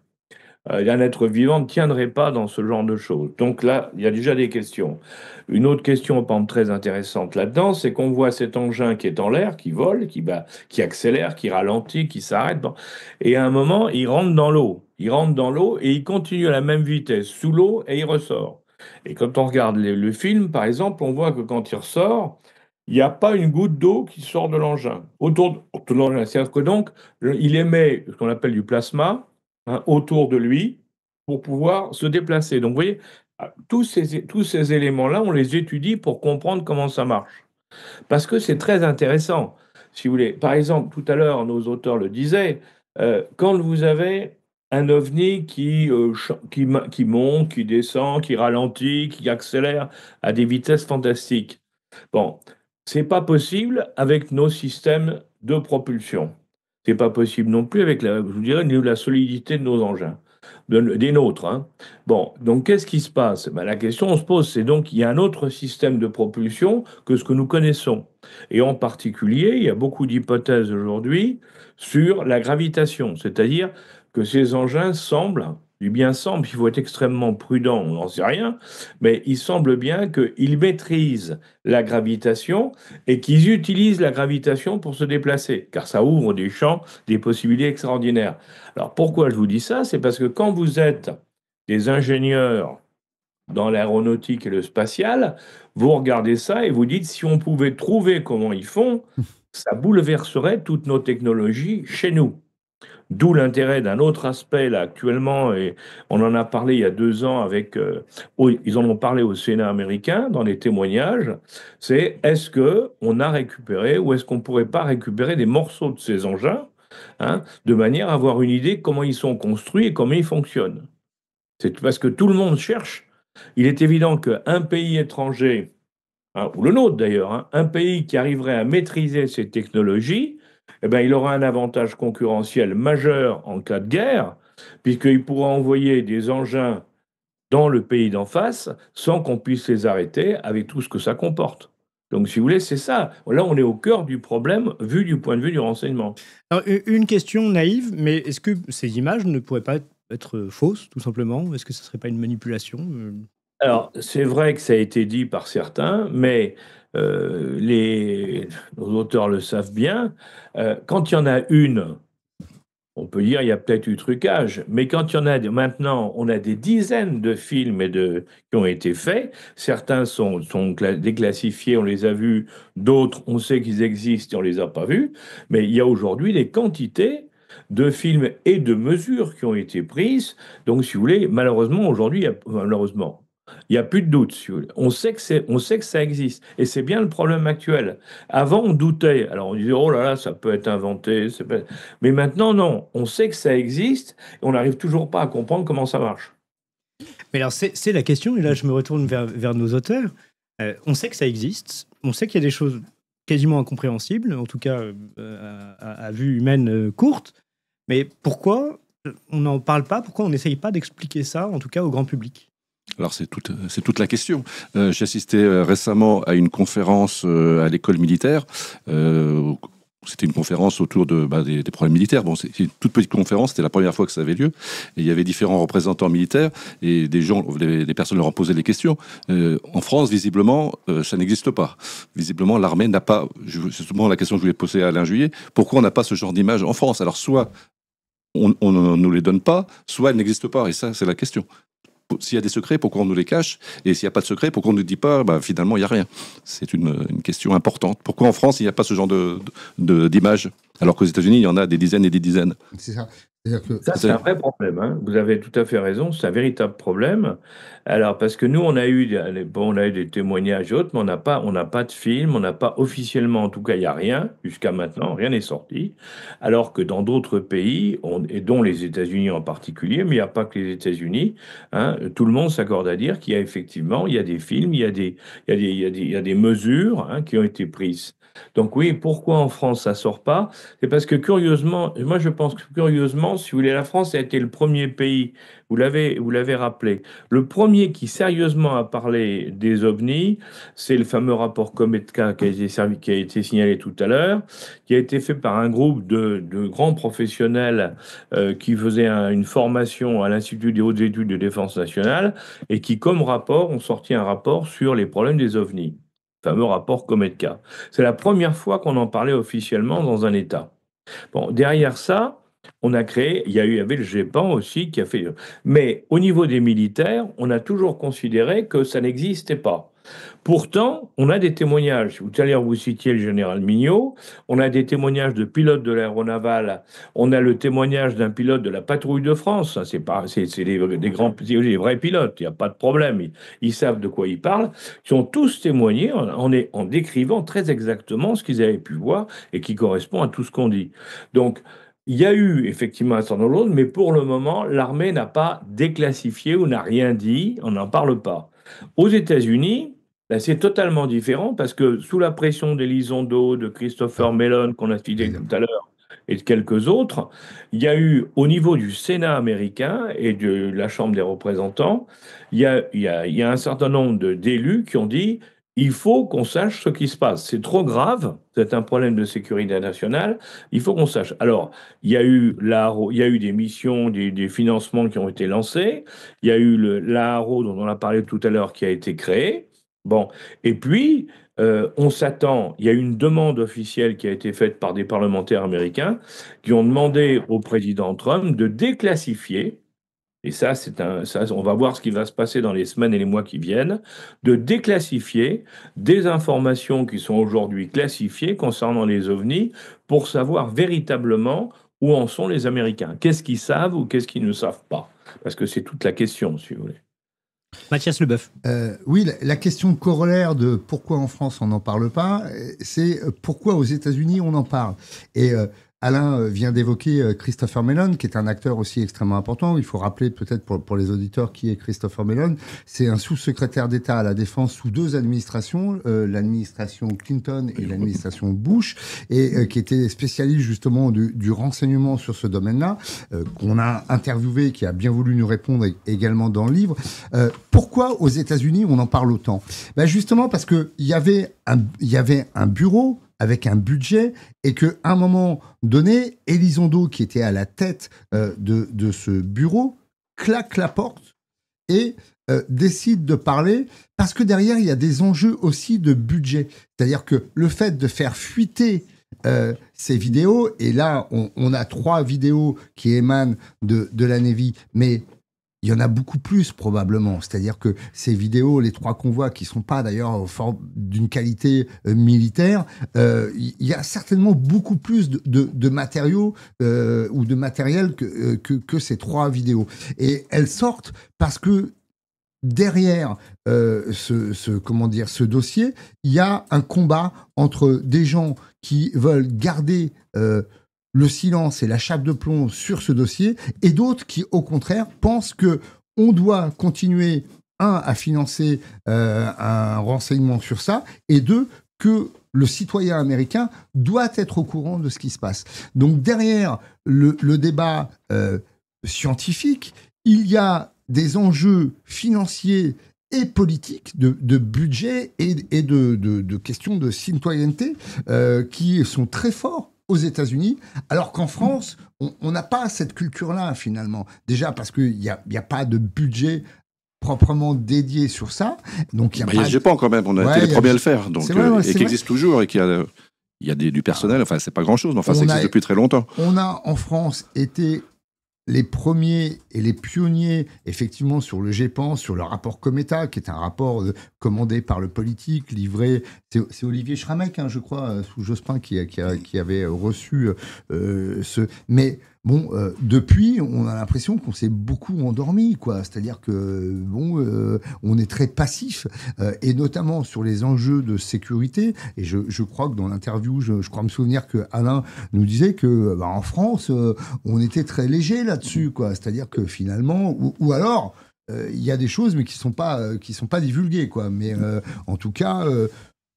E: Un être vivant ne tiendrait pas dans ce genre de choses. Donc là, il y a déjà des questions. Une autre question, par exemple, très intéressante là-dedans, c'est qu'on voit cet engin qui est en l'air, qui vole, qui accélère, qui ralentit, qui s'arrête. Bon. Et à un moment, il rentre dans l'eau. Il rentre dans l'eau et il continue à la même vitesse sous l'eau et il ressort. Et quand on regarde le film, par exemple, on voit que quand il ressort, il n'y a pas une goutte d'eau qui sort de l'engin. Autour de l'engin. C'est-à-dire que donc, il émet ce qu'on appelle du plasma, hein, autour de lui pour pouvoir se déplacer. Donc, vous voyez, tous ces éléments-là, on les étudie pour comprendre comment ça marche. Parce que c'est très intéressant. Si vous voulez, par exemple, tout à l'heure, nos auteurs le disaient, quand vous avez un ovni qui monte, qui descend, qui ralentit, qui accélère à des vitesses fantastiques, bon, c'est pas possible avec nos systèmes de propulsion. C'est pas possible non plus avec je vous dirais, la solidité de nos engins, des nôtres, hein. Bon, donc qu'est-ce qui se passe? Ben, la question on se pose, c'est donc il y a un autre système de propulsion que ce que nous connaissons. Et en particulier, il y a beaucoup d'hypothèses aujourd'hui sur la gravitation, c'est-à-dire que ces engins semblent, du bien semble, il faut être extrêmement prudent, on n'en sait rien, mais il semble bien qu'ils maîtrisent la gravitation et qu'ils utilisent la gravitation pour se déplacer, car ça ouvre des champs, des possibilités extraordinaires. Alors pourquoi je vous dis ça? C'est parce que quand vous êtes des ingénieurs dans l'aéronautique et le spatial, vous regardez ça et vous dites si on pouvait trouver comment ils font, ça bouleverserait toutes nos technologies chez nous. D'où l'intérêt d'un autre aspect là actuellement, et on en a parlé il y a 2 ans ils en ont parlé au Sénat américain dans les témoignages, c'est est-ce que on a récupéré ou est-ce qu'on pourrait pas récupérer des morceaux de ces engins, hein, de manière à avoir une idée comment ils sont construits et comment ils fonctionnent. C'est parce que tout le monde cherche. Il est évident qu'un pays étranger, hein, ou le nôtre d'ailleurs, hein, un pays qui arriverait à maîtriser ces technologies, eh ben, il aura un avantage concurrentiel majeur en cas de guerre, puisqu'il pourra envoyer des engins dans le pays d'en face sans qu'on puisse les arrêter avec tout ce que ça comporte. Donc, si vous voulez, c'est ça. Là, on est au cœur du problème, vu du point de vue du renseignement.
B: Alors, une question naïve, mais est-ce que ces images ne pourraient pas être fausses, tout simplement? Est-ce que ce ne serait pas une manipulation?
E: Alors, c'est vrai que ça a été dit par certains, mais nos auteurs le savent bien. Quand il y en a une, on peut dire il y a peut-être eu trucage, mais quand il y en a maintenant, on a des dizaines de films qui ont été faits. Certains sont déclassifiés, on les a vus. D'autres, on sait qu'ils existent et on les a pas vus. Mais il y a aujourd'hui des quantités de films et de mesures qui ont été prises. Donc, si vous voulez, malheureusement, aujourd'hui, il y a plus de doute. Si vous voulez. On sait que ça existe. Et c'est bien le problème actuel. Avant, on doutait. Alors, on disait, oh là là, ça peut être inventé. Mais maintenant, non. On sait que ça existe et on n'arrive toujours pas à comprendre comment ça marche.
B: Mais alors, c'est la question, et là, je me retourne vers nos auteurs. On sait que ça existe, on sait qu'il y a des choses quasiment incompréhensibles, en tout cas à vue humaine courte, mais pourquoi on n'en parle pas? Pourquoi on n'essaye pas d'expliquer ça, en tout cas au grand public?
C: Alors c'est toute la question. J'ai assisté récemment à une conférence à l'école militaire. C'était une conférence autour des problèmes militaires. Bon, c'est une toute petite conférence, c'était la première fois que ça avait lieu. Et il y avait différents représentants militaires et des personnes leur ont posé des questions. En France, visiblement, ça n'existe pas. Visiblement, l'armée n'a pas... C'est souvent la question que je voulais poser à Alain Juillet. Pourquoi on n'a pas ce genre d'image en France? Alors, soit on ne nous les donne pas, soit elles n'existent pas. Et ça, c'est la question. S'il y a des secrets, pourquoi on nous les cache? Et s'il n'y a pas de secret, pourquoi on ne nous dit pas, finalement, il n'y a rien? C'est une question importante. Pourquoi en France, il n'y a pas ce genre d'image, alors qu'aux États-Unis, il y en a des dizaines et des dizaines?
D: C'est ça.
E: Ça, c'est un vrai problème, hein. Vous avez tout à fait raison, c'est un véritable problème. Alors, parce que nous, on a eu des témoignages et autres, mais on n'a pas de film, on n'a pas officiellement, en tout cas, il n'y a rien, jusqu'à maintenant, rien n'est sorti. Alors que dans d'autres pays, et dont les États-Unis en particulier, mais il n'y a pas que les États-Unis, hein, tout le monde s'accorde à dire qu'il y a effectivement, il y a des films, il y a des mesures, hein, qui ont été prises. Donc oui, pourquoi en France ça sort pas? C'est parce que curieusement, moi je pense que curieusement, si vous voulez, la France a été le premier pays, vous l'avez rappelé, le premier qui sérieusement a parlé des ovnis, c'est le fameux rapport Cometka qui a été signalé tout à l'heure, qui a été fait par un groupe de grands professionnels qui faisaient une formation à l'Institut des hautes études de défense nationale et qui, comme rapport, ont sorti un rapport sur les problèmes des ovnis. Fameux rapport Cometka. C'est la première fois qu'on en parlait officiellement dans un État. Bon, derrière ça, on a créé, il y avait le GEPAN aussi qui a fait... Mais au niveau des militaires, on a toujours considéré que ça n'existait pas. Pourtant, on a des témoignages. Tout à l'heure, vous citiez le général Mignot. On a des témoignages de pilotes de l'aéronaval. On a le témoignage d'un pilote de la patrouille de France. C'est des vrais pilotes. Il n'y a pas de problème. Ils savent de quoi ils parlent. Ils ont tous témoigné en décrivant très exactement ce qu'ils avaient pu voir et qui correspond à tout ce qu'on dit. Donc, il y a eu effectivement un certain nombre, mais pour le moment, l'armée n'a pas déclassifié ou n'a rien dit. On n'en parle pas. Aux États-Unis, là, c'est totalement différent parce que sous la pression d'Elizondo, de Christopher Mellon, qu'on a cité tout à l'heure, et de quelques autres, il y a eu au niveau du Sénat américain et de la Chambre des représentants, il y a un certain nombre d'élus qui ont dit il faut qu'on sache ce qui se passe. C'est trop grave, c'est un problème de sécurité nationale, il faut qu'on sache. Alors, il y a eu des missions, des financements qui ont été lancés, il y a eu l'AARO dont on a parlé tout à l'heure qui a été créé. Bon, et puis, on s'attend, il y a une demande officielle qui a été faite par des parlementaires américains qui ont demandé au président Trump de déclassifier. Et ça, on va voir ce qui va se passer dans les semaines et les mois qui viennent, de déclassifier des informations qui sont aujourd'hui classifiées concernant les ovnis pour savoir véritablement où en sont les Américains. Qu'est-ce qu'ils savent ou qu'est-ce qu'ils ne savent pas? Parce que c'est toute la question, si vous voulez.
B: Mathias Leboeuf.
D: Oui, la question corollaire de pourquoi en France on n'en parle pas, c'est pourquoi aux États-Unis on en parle. Et Alain vient d'évoquer Christopher Mellon, qui est un acteur aussi extrêmement important. Il faut rappeler peut-être pour les auditeurs qui est Christopher Mellon. C'est un sous-secrétaire d'État à la Défense sous deux administrations, l'administration Clinton et l'administration Bush, et qui était spécialiste justement du renseignement sur ce domaine-là, qu'on a interviewé, qui a bien voulu nous répondre également dans le livre. Pourquoi aux États-Unis on en parle autant? Justement parce qu'il y avait un bureau avec un budget, et qu'à un moment donné, Elizondo, qui était à la tête de ce bureau, claque la porte et décide de parler, parce que derrière, il y a des enjeux aussi de budget. C'est-à-dire que le fait de faire fuiter ces vidéos, et là, on a 3 vidéos qui émanent de la Navy, mais il y en a beaucoup plus probablement. C'est-à-dire que ces vidéos, les 3 convois, qui sont pas d'ailleurs d'une qualité militaire, il y a certainement beaucoup plus de matériaux ou de matériel que ces 3 vidéos. Et elles sortent parce que derrière ce dossier, il y a un combat entre des gens qui veulent garder le silence et la chape de plomb sur ce dossier, et d'autres qui, au contraire, pensent que on doit continuer, à financer un renseignement sur ça, et 2, que le citoyen américain doit être au courant de ce qui se passe. Donc derrière le débat scientifique, il y a des enjeux financiers et politiques, de budget et de questions de citoyenneté qui sont très forts aux États-Unis, alors qu'en France, on n'a pas cette culture-là, finalement. Déjà parce qu'il n'y a pas de budget proprement dédié sur ça. Donc, il y a
C: GEPAN quand même, on a été les premiers à le faire, donc, et qui existe toujours, et qui a... Il y a du personnel, enfin, c'est pas grand-chose, mais enfin, ça existe depuis très longtemps.
D: On a, en France, été les premiers et les pionniers, effectivement, sur le GEPAN, sur le rapport Cometa, qui est un rapport commandé par le politique, livré... C'est Olivier Schramek, je crois, sous Jospin, qui avait reçu ce... Mais... Bon, depuis, on a l'impression qu'on s'est beaucoup endormi, quoi. C'est-à-dire que, on est très passif, et notamment sur les enjeux de sécurité. Et je crois que dans l'interview, je crois me souvenir que Alain nous disait que, en France, on était très léger là-dessus, quoi. C'est-à-dire que finalement, ou alors, il y a des choses, mais qui sont pas divulguées, quoi. Mais en tout cas,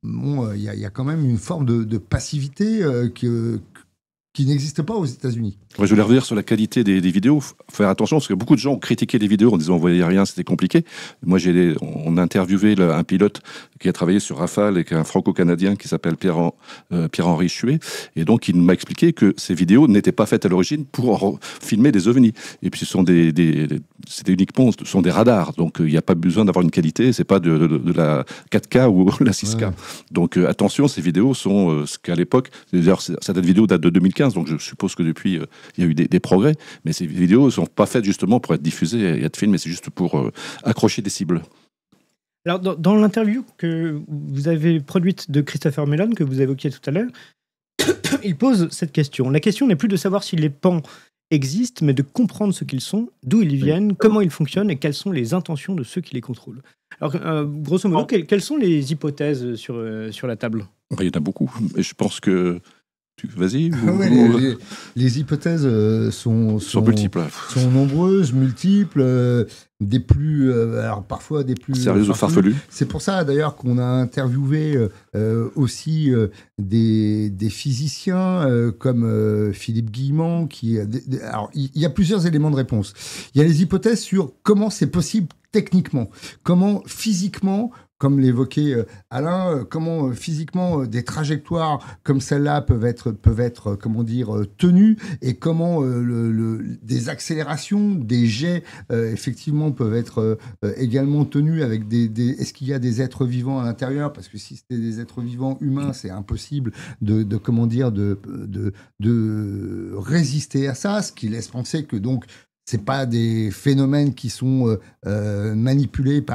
D: il y a quand même une forme de passivité qui n'existe pas aux États-Unis.
C: Je voulais revenir sur la qualité des vidéos. Faire attention, parce que beaucoup de gens ont critiqué les vidéos en disant on voyait rien, c'était compliqué. Moi, on a interviewé un pilote qui a travaillé sur Rafale et qui est un franco-canadien qui s'appelle Pierre-Henri Chuet. Et donc, il m'a expliqué que ces vidéos n'étaient pas faites à l'origine pour filmer des ovnis. Et puis, c'était uniquement des radars. Donc, il n'y a pas besoin d'avoir une qualité. C'est pas de la 4K ou la 6K. Ouais. Donc, attention, ces vidéos sont ce qu'à l'époque, d'ailleurs, cette vidéo date de 2015. Donc, je suppose que depuis, il y a eu des progrès. Mais ces vidéos ne sont pas faites justement pour être diffusées et être filmées. C'est juste pour accrocher des cibles.
B: Alors, dans l'interview que vous avez produite de Christopher Mellon, que vous évoquiez tout à l'heure, il pose cette question. La question n'est plus de savoir si les pans existent, mais de comprendre ce qu'ils sont, d'où ils viennent, comment ils fonctionnent et quelles sont les intentions de ceux qui les contrôlent. Alors, grosso modo, quelles sont les hypothèses sur la table ?
C: Il y en a beaucoup. Et je pense que... Vas-y.
D: Les hypothèses sont
C: multiples.
D: Sont nombreuses, multiples, des plus, alors parfois des plus
C: sérieuses ou farfelues.
D: C'est pour ça d'ailleurs qu'on a interviewé aussi des physiciens comme Philippe Guillemont. Alors il y a plusieurs éléments de réponse. Il y a les hypothèses sur comment c'est possible techniquement, comment physiquement. Comme l'évoquait Alain, comment physiquement des trajectoires comme celle-là peuvent être tenues, et comment des accélérations, des jets effectivement peuvent être également tenus avec est-ce qu'il y a des êtres vivants à l'intérieur ? Parce que si c'était des êtres vivants humains, c'est impossible de résister à ça, ce qui laisse penser que donc c'est pas des phénomènes qui sont manipulés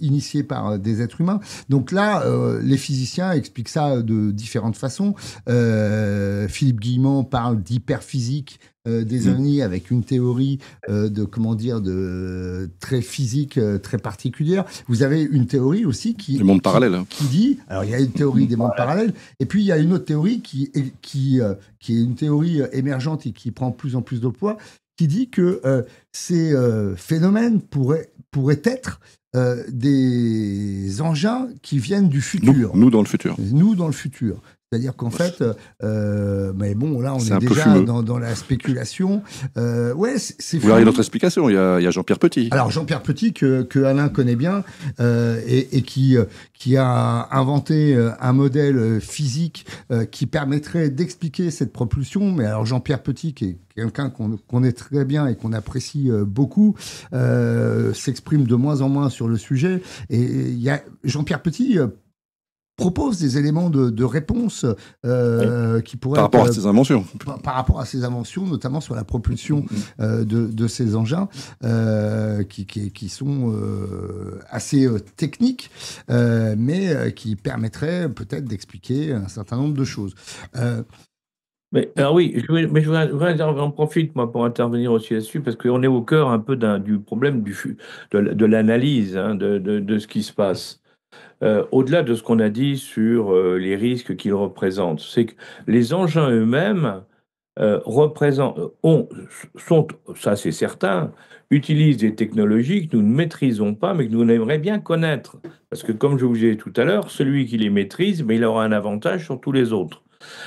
D: initiés par des êtres humains. Donc là, les physiciens expliquent ça de différentes façons. Philippe Guillemont parle d'hyperphysique des ovnis avec une théorie de très physique, très particulière. Vous avez une théorie aussi
C: les mondes parallèles.
D: Qui dit, alors il y a une théorie des mondes parallèles, et puis il y a une autre théorie qui est une théorie émergente et qui prend de plus en plus de poids, qui dit que ces phénomènes pourraient être des engins qui viennent du futur.
C: Nous dans le futur.
D: Nous dans le futur. C'est-à-dire qu'en fait, mais bon, là, on est déjà dans la spéculation. C'est
C: il y a une autre explication, il y a Jean-Pierre Petit.
D: Alors, Jean-Pierre Petit, que Alain connaît bien, et qui a inventé un modèle physique qui permettrait d'expliquer cette propulsion. Mais alors, Jean-Pierre Petit, qui est quelqu'un qu'on connaît très bien et qu'on apprécie beaucoup, s'exprime de moins en moins sur le sujet. Et il y a Jean-Pierre Petit... propose des éléments de réponse qui pourraient
C: Par rapport à
D: être,
C: ces inventions.
D: par rapport à ces inventions, notamment sur la propulsion de ces engins qui sont assez techniques, mais qui permettraient peut-être d'expliquer un certain nombre de choses.
E: Mais alors oui, je voudrais en profite moi pour intervenir aussi là-dessus parce qu'on est au cœur un peu du problème de l'analyse de ce qui se passe. Au-delà de ce qu'on a dit sur les risques qu'ils représentent, c'est que les engins eux-mêmes sont, ça c'est certain, utilisent des technologies que nous ne maîtrisons pas, mais que nous aimerions bien connaître. Parce que comme je vous disais tout à l'heure, celui qui les maîtrise, mais il aura un avantage sur tous les autres.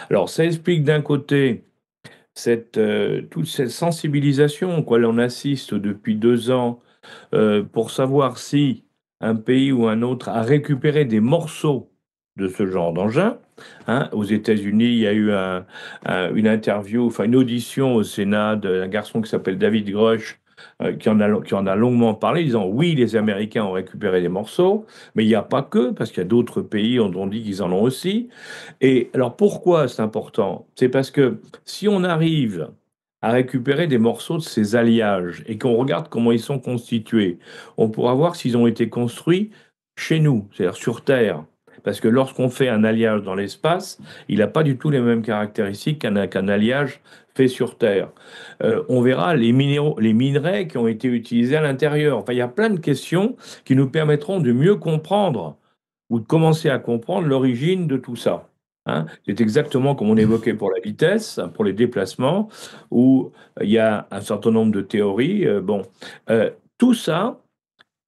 E: Alors ça explique d'un côté toute cette sensibilisation auquel on assiste depuis 2 ans pour savoir si un pays ou un autre a récupéré des morceaux de ce genre d'engin. Aux États-Unis, il y a eu une interview, enfin une audition au Sénat d'un garçon qui s'appelle David Grush, qui en a longuement parlé, disant oui, les Américains ont récupéré des morceaux, mais il n'y a pas que, parce qu'il y a d'autres pays qui ont dit qu'ils en ont aussi. Et alors pourquoi c'est important? C'est parce que si on arrive à récupérer des morceaux de ces alliages et qu'on regarde comment ils sont constitués, on pourra voir s'ils ont été construits chez nous, c'est-à-dire sur Terre. Parce que lorsqu'on fait un alliage dans l'espace, il n'a pas du tout les mêmes caractéristiques qu'un alliage fait sur Terre. On verra les minerais qui ont été utilisés à l'intérieur. Enfin, il y a plein de questions qui nous permettront de mieux comprendre ou de commencer à comprendre l'origine de tout ça. C'est exactement comme on évoquait pour la vitesse, pour les déplacements, où il y a un certain nombre de théories. Tout ça,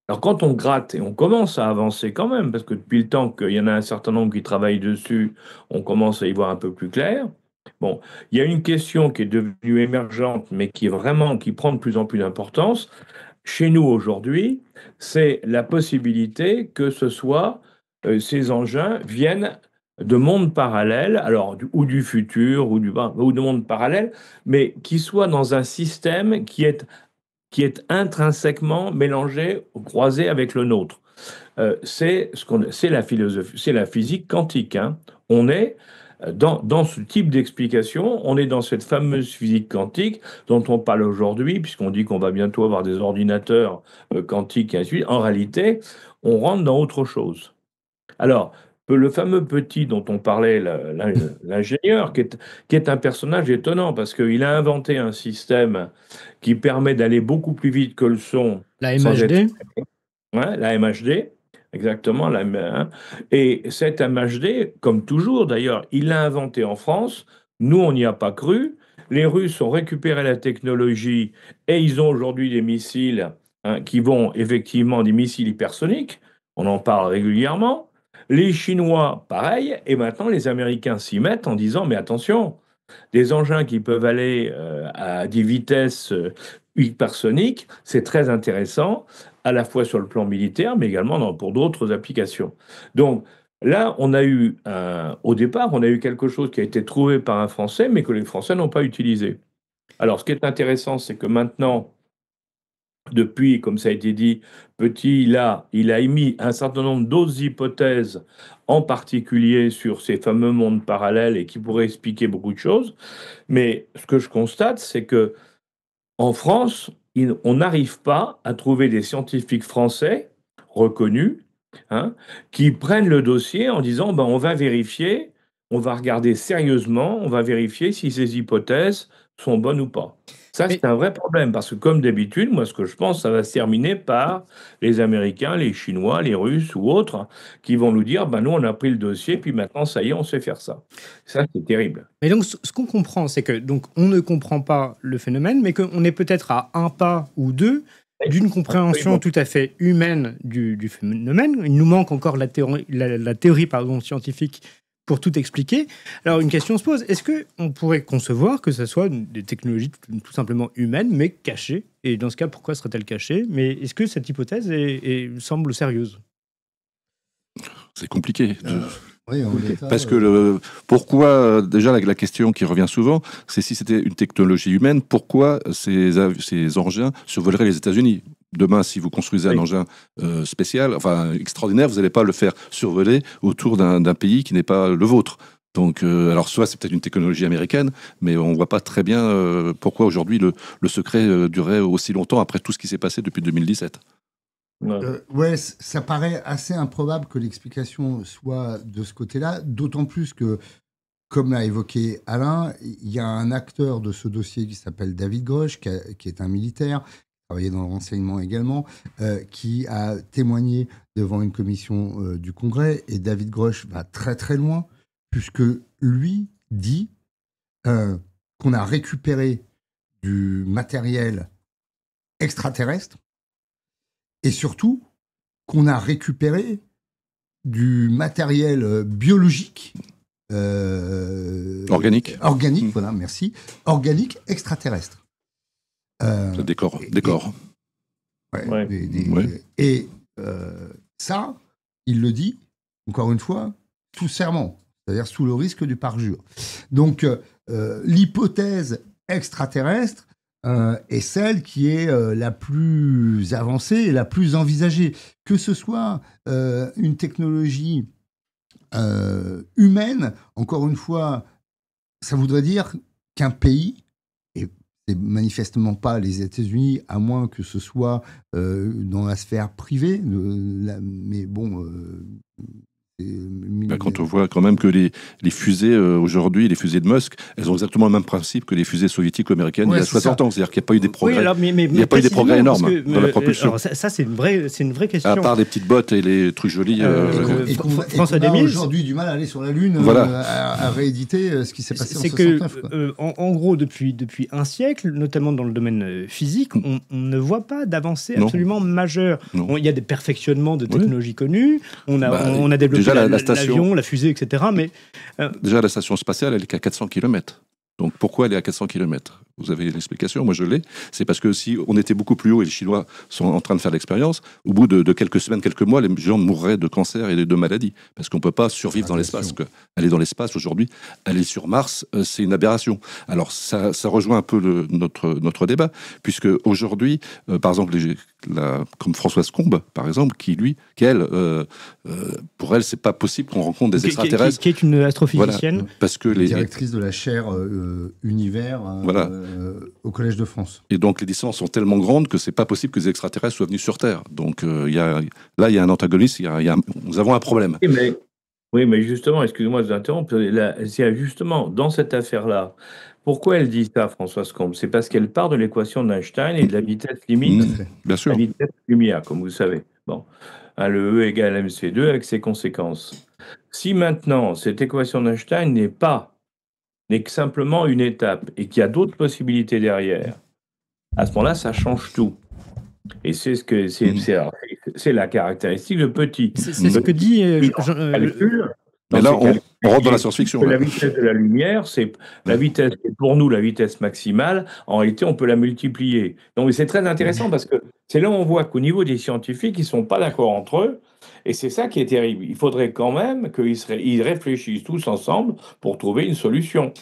E: alors quand on gratte, et on commence à avancer quand même, parce que depuis le temps qu'il y en a un certain nombre qui travaillent dessus, on commence à y voir un peu plus clair. Bon, il y a une question qui est devenue émergente, mais qui prend de plus en plus d'importance. Chez nous aujourd'hui, c'est la possibilité que ce soit ces engins viennent de mondes parallèles, alors ou du futur ou de mondes parallèles, mais qui soient dans un système qui est intrinsèquement mélangé ou croisé avec le nôtre. C'est la philosophie, c'est la physique quantique. On est dans ce type d'explication, on est dans cette fameuse physique quantique dont on parle aujourd'hui, puisqu'on dit qu'on va bientôt avoir des ordinateurs quantiques et ainsi de suite. En réalité, on rentre dans autre chose. Alors, le fameux petit dont on parlait, l'ingénieur, qui est un personnage étonnant, parce qu'il a inventé un système qui permet d'aller beaucoup plus vite que le son.
B: La MHD.
E: La MHD, exactement. Et cette MHD, comme toujours d'ailleurs, il l'a inventé en France. Nous, on n'y a pas cru. Les Russes ont récupéré la technologie et ils ont aujourd'hui des missiles qui vont effectivement des missiles hypersoniques. On en parle régulièrement. Les Chinois, pareil, et maintenant les Américains s'y mettent en disant, mais attention, des engins qui peuvent aller à des vitesses hypersoniques, c'est très intéressant, à la fois sur le plan militaire, mais également pour d'autres applications. Donc là, au départ, on a eu quelque chose qui a été trouvé par un Français, mais que les Français n'ont pas utilisé. Alors, ce qui est intéressant, c'est que maintenant, depuis, comme ça a été dit, Petit, il a émis un certain nombre d'autres hypothèses, en particulier sur ces fameux mondes parallèles et qui pourraient expliquer beaucoup de choses. Mais ce que je constate, c'est que en France, on n'arrive pas à trouver des scientifiques français reconnus qui prennent le dossier en disant on va vérifier, on va regarder sérieusement, on va vérifier si ces hypothèses sont bonnes ou pas. Ça, c'est un vrai problème, parce que comme d'habitude, moi, ce que je pense, ça va se terminer par les Américains, les Chinois, les Russes ou autres, qui vont nous dire, nous, on a pris le dossier, puis maintenant, ça y est, on sait faire ça. Ça, c'est terrible.
B: Mais donc, ce qu'on comprend, c'est que donc on ne comprend pas le phénomène, mais qu'on est peut-être à un pas ou deux d'une compréhension tout à fait humaine du phénomène. Il nous manque encore la théorie scientifique pour tout expliquer. Alors, une question se pose. Est-ce qu'on pourrait concevoir que ce soit des technologies tout simplement humaines, mais cachées? Et dans ce cas, pourquoi serait-elle cachée? Mais est-ce que cette hypothèse semble sérieuse?
C: C'est compliqué.
D: Oui,
C: parce que pourquoi, déjà la question qui revient souvent, c'est si c'était une technologie humaine, pourquoi ces engins survoleraient les États-Unis? demain, si vous construisez un engin spécial, enfin extraordinaire, vous n'allez pas le faire survoler autour d'un pays qui n'est pas le vôtre. Donc, alors soit c'est peut-être une technologie américaine, mais on ne voit pas très bien pourquoi aujourd'hui le secret durait aussi longtemps après tout ce qui s'est passé depuis 2017.
D: Ouais, ça paraît assez improbable que l'explication soit de ce côté-là, d'autant plus que, comme l'a évoqué Alain, il y a un acteur de ce dossier qui s'appelle David Grusch, qui est un militaire, qui travaillait dans le renseignement également, qui a témoigné devant une commission du Congrès. Et David Grusch va très très loin, puisque lui dit qu'on a récupéré du matériel extraterrestre et surtout qu'on a récupéré du matériel biologique
C: organique,
D: voilà, merci, organique extraterrestre.
C: Décor.
D: Ouais. Et ça, il le dit, encore une fois, sous serment, c'est-à-dire sous le risque du parjure. Donc, l'hypothèse extraterrestre est celle qui est la plus avancée et la plus envisagée. Que ce soit une technologie humaine, encore une fois, ça voudrait dire qu'un pays, et c'est manifestement pas les États-Unis, à moins que ce soit dans la sphère privée, mais bon...
C: Quand on voit quand même que les fusées aujourd'hui, les fusées de Musk, elles ont exactement le même principe que les fusées soviétiques ou américaines il y a 60 ans. C'est-à-dire qu'il n'y a pas eu des progrès.
B: Oui, alors,
C: il n'y a pas eu des progrès énormes dans la propulsion.
B: Alors ça c'est une vraie question.
C: À part des petites bottes et les trucs jolis.
B: François
D: on a
B: Desmiles,
D: aujourd'hui du mal à aller sur la Lune,
C: Voilà.
D: à rééditer ce qui s'est passé en
B: c'est
D: 69.
B: que, en gros, depuis un siècle, notamment dans le domaine physique, on ne voit pas d'avancée absolument majeure. Il y a des perfectionnements de technologies connues, on a développé l'avion, la fusée, etc. Mais,
C: déjà, la station spatiale, elle est qu'à 400 km. Donc pourquoi elle est à 400 km ? Vous avez l'explication, moi je l'ai. C'est parce que si on était beaucoup plus haut, et les Chinois sont en train de faire l'expérience, au bout de quelques semaines, quelques mois, les gens mourraient de cancer et de maladies. Parce qu'on ne peut pas survivre dans l'espace. Aller dans l'espace aujourd'hui, aller sur Mars, c'est une aberration. Alors ça rejoint un peu notre débat, puisque aujourd'hui, par exemple, comme Françoise Combe, par exemple, pour elle, c'est pas possible qu'on rencontre des extraterrestres.
B: Qui est une astrophysicienne.
C: Voilà, parce que
D: directrice de la chaire univers au Collège de France.
C: Et donc les distances sont tellement grandes que c'est pas possible que les extraterrestres soient venus sur Terre. Donc il y a un antagonisme, nous avons un problème.
E: Oui, mais justement, excusez-moi de vous interrompre, justement, dans cette affaire-là, pourquoi elle dit ça, Françoise Combe ? C'est parce qu'elle part de l'équation d'Einstein et de la vitesse limite,
C: bien sûr.
E: La vitesse lumière, comme vous savez. Bon, le E égale mc2 avec ses conséquences. Si maintenant, cette équation d'Einstein n'est que simplement une étape et qu'il y a d'autres possibilités derrière, à ce moment-là, ça change tout. Et c'est la caractéristique de Petit.
B: C'est ce que dit
C: mais là, on rentre dans la science-fiction.
E: La vitesse de la lumière, c'est la vitesse, pour nous, la vitesse maximale. En réalité, on peut la multiplier. Donc, c'est très intéressant parce que c'est là où on voit qu'au niveau des scientifiques, ils ne sont pas d'accord entre eux. Et c'est ça qui est terrible. Il faudrait quand même qu'ils réfléchissent tous ensemble pour trouver une solution.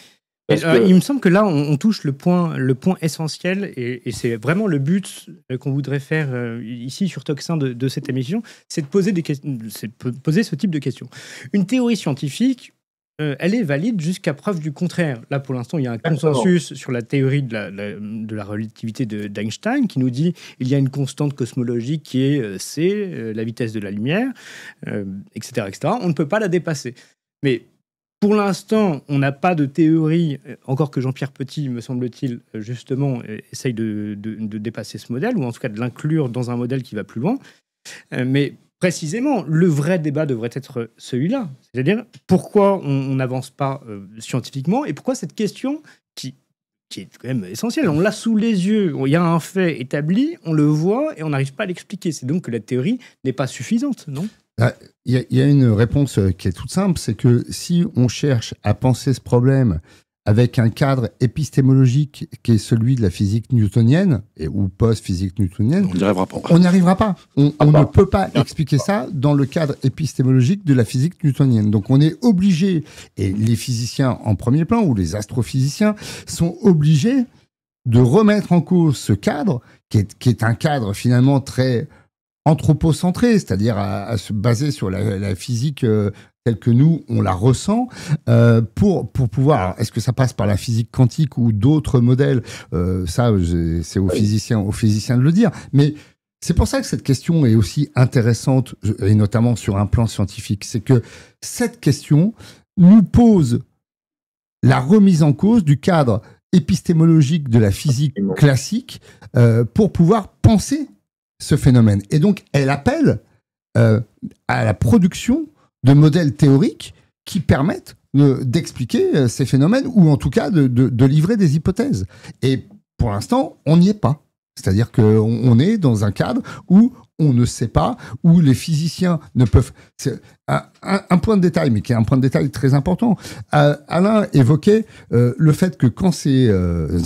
B: Il me semble que là, on touche le point essentiel, et c'est vraiment le but qu'on voudrait faire ici sur Toxin de cette émission, c'est de poser poser ce type de questions. Une théorie scientifique, elle est valide jusqu'à preuve du contraire. Là, pour l'instant, il y a un consensus sur la théorie de la relativité d'Einstein qui nous dit qu'il y a une constante cosmologique qui est c, la vitesse de la lumière, etc., etc. On ne peut pas la dépasser. Mais pour l'instant, on n'a pas de théorie, encore que Jean-Pierre Petit, me semble-t-il, justement, essaye de dépasser ce modèle, ou en tout cas de l'inclure dans un modèle qui va plus loin. Mais précisément, le vrai débat devrait être celui-là. C'est-à-dire, pourquoi on n'avance pas scientifiquement, et pourquoi cette question, qui est quand même essentielle, on l'a sous les yeux, il y a un fait établi, on le voit, et on n'arrive pas à l'expliquer. C'est donc que la théorie n'est pas suffisante, non ?
D: Il y a une réponse qui est toute simple, c'est que si on cherche à penser ce problème avec un cadre épistémologique qui est celui de la physique newtonienne, ou post-physique newtonienne,
C: on n'y arrivera pas.
D: On n'y arrivera pas. On ne peut pas expliquer ça dans le cadre épistémologique de la physique newtonienne. Donc on est obligé, et les physiciens en premier plan, ou les astrophysiciens, sont obligés de remettre en cause ce cadre, qui est un cadre finalement très anthropocentré, c'est-à-dire à se baser sur la physique telle que nous, on la ressent, pour pouvoir... Alors, est-ce que ça passe par la physique quantique ou d'autres modèles? Ça, c'est aux physiciens de le dire. Mais c'est pour ça que cette question est aussi intéressante, et notamment sur un plan scientifique. C'est que cette question nous pose la remise en cause du cadre épistémologique de la physique classique pour pouvoir penser ce phénomène. Et donc, elle appelle à la production de modèles théoriques qui permettent d'expliquer ces phénomènes, ou en tout cas de livrer des hypothèses. Et pour l'instant, on n'y est pas. C'est-à-dire qu'on est dans un cadre où on ne sait pas, où les physiciens ne peuvent... C'est un point de détail, mais qui est un point de détail très important. Alain évoquait le fait que quand ces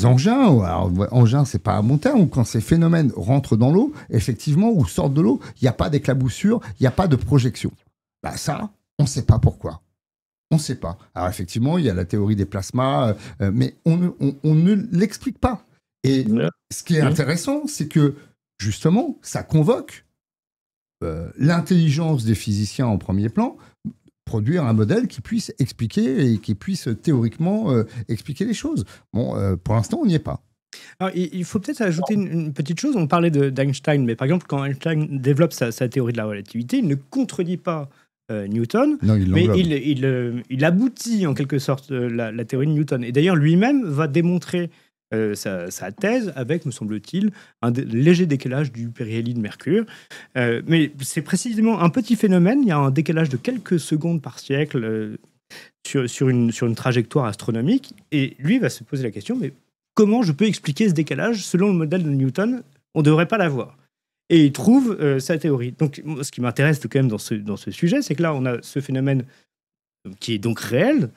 D: engins, alors engins c'est pas un bon terme, ou quand ces phénomènes rentrent dans l'eau, effectivement, ou sortent de l'eau, il n'y a pas d'éclaboussure, il n'y a pas de projection. Bah ça, on ne sait pas pourquoi. On ne sait pas. Alors effectivement, il y a la théorie des plasmas, mais on ne l'explique pas. Et ce qui est intéressant, c'est que justement, ça convoque l'intelligence des physiciens en premier plan, produire un modèle qui puisse expliquer et qui puisse théoriquement expliquer les choses. Bon, pour l'instant, on n'y est pas.
B: Alors, il faut peut-être ajouter une petite chose. On parlait d'Einstein, mais par exemple, quand Einstein développe sa théorie de la relativité, il ne contredit pas Newton,
D: non,
B: mais il aboutit en quelque sorte la théorie de Newton. Et d'ailleurs, lui-même va démontrer sa thèse avec, me semble-t-il, un léger décalage du périhélie de Mercure. Mais c'est précisément un petit phénomène. Il y a un décalage de quelques secondes par siècle sur une trajectoire astronomique. Et lui va se poser la question, mais comment je peux expliquer ce décalage? Selon le modèle de Newton, on ne devrait pas l'avoir. Et il trouve sa théorie. Donc, ce qui m'intéresse quand même dans ce sujet, c'est que là, on a ce phénomène qui est donc réel,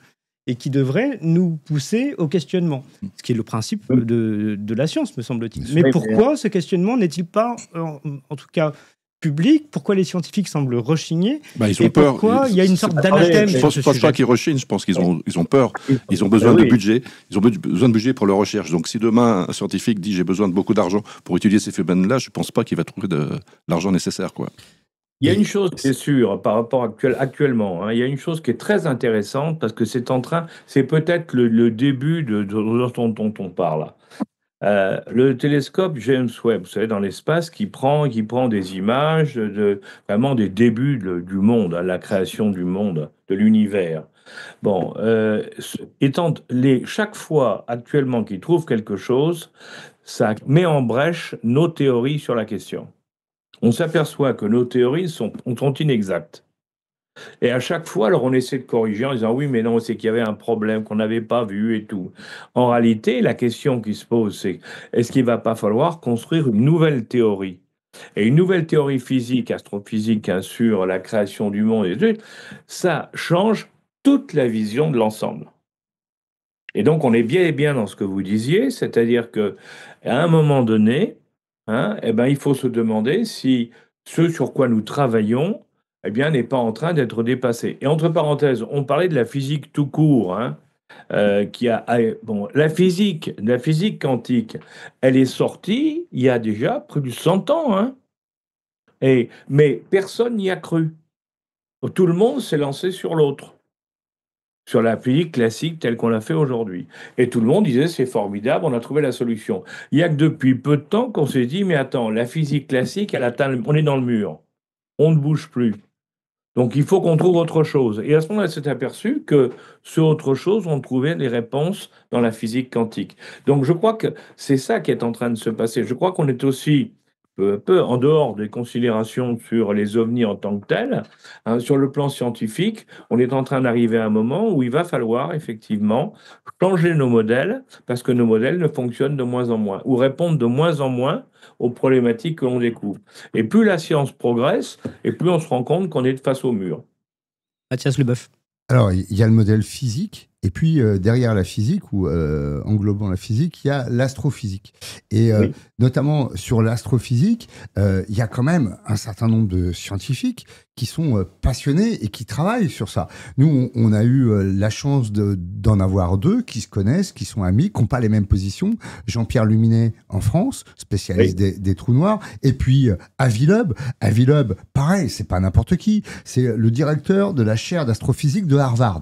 B: et qui devrait nous pousser au questionnement, ce qui est le principe de la science, me semble-t-il. Mais pourquoi ce questionnement n'est-il pas, en tout cas, public? Pourquoi les scientifiques semblent rechigner?
C: Ils ont peur.
B: Pourquoi il y a une sorte d'anathème?
C: Je ne pense pas qu'ils rechignent, je pense qu'ils ont peur. Ils ont besoin de budget. Ils ont besoin de budget pour leur recherche. Donc si demain, un scientifique dit « j'ai besoin de beaucoup d'argent pour étudier ces phénomènes-là », je ne pense pas qu'il va trouver l'argent nécessaire, quoi.
E: Il y a une chose qui est sûre par rapport actuellement, hein, il y a une chose qui est très intéressante parce que c'est peut-être le début de dont on parle. Le télescope James Webb, vous savez, dans l'espace, qui prend des images vraiment des débuts du monde, hein, la création du monde, de l'univers. Bon, chaque fois actuellement qu'il trouve quelque chose, ça met en brèche nos théories sur la question. On s'aperçoit que nos théories sont inexactes. Et à chaque fois, alors on essaie de corriger en disant oui, mais non, c'est qu'il y avait un problème qu'on n'avait pas vu et tout. En réalité, la question qui se pose, c'est est-ce qu'il ne va pas falloir construire une nouvelle théorie? Et une nouvelle théorie physique, astrophysique, hein, sur la création du monde, ça change toute la vision de l'ensemble. Et donc, on est bien dans ce que vous disiez, c'est-à-dire qu'à un moment donné, il faut se demander si ce sur quoi nous travaillons n'est pas en train d'être dépassé. Et entre parenthèses, on parlait de la physique tout court, la physique quantique, elle est sortie il y a déjà plus de 100 ans, mais personne n'y a cru. Tout le monde s'est lancé sur l'autre, sur la physique classique telle qu'on l'a fait aujourd'hui. Et tout le monde disait, c'est formidable, on a trouvé la solution. Il n'y a que depuis peu de temps qu'on s'est dit, mais attends, la physique classique, on est dans le mur. On ne bouge plus. Donc il faut qu'on trouve autre chose. Et à ce moment-là, on s'est aperçu que ce autre chose, on trouvait les réponses dans la physique quantique. Donc je crois que c'est ça qui est en train de se passer. Je crois qu'on est aussi peu à peu, en dehors des considérations sur les ovnis en tant que tels, sur le plan scientifique, on est en train d'arriver à un moment où il va falloir effectivement changer nos modèles, parce que nos modèles ne fonctionnent de moins en moins, ou répondent de moins en moins aux problématiques que l'on découvre. Et plus la science progresse, et plus on se rend compte qu'on est face au mur.
B: Mathias Leboeuf.
D: Alors, il y a le modèle physique, Et puis, derrière la physique, ou englobant la physique, il y a l'astrophysique. Et
E: Oui.
D: notamment sur l'astrophysique, il y a quand même un certain nombre de scientifiques qui sont passionnés et qui travaillent sur ça. Nous, on a eu la chance d'en avoir 2 qui se connaissent, qui sont amis, qui n'ont pas les mêmes positions. Jean-Pierre Luminet en France, spécialiste des trous noirs, et puis Avi Loeb. Avi Loeb, pareil, c'est pas n'importe qui, c'est le directeur de la chaire d'astrophysique de Harvard.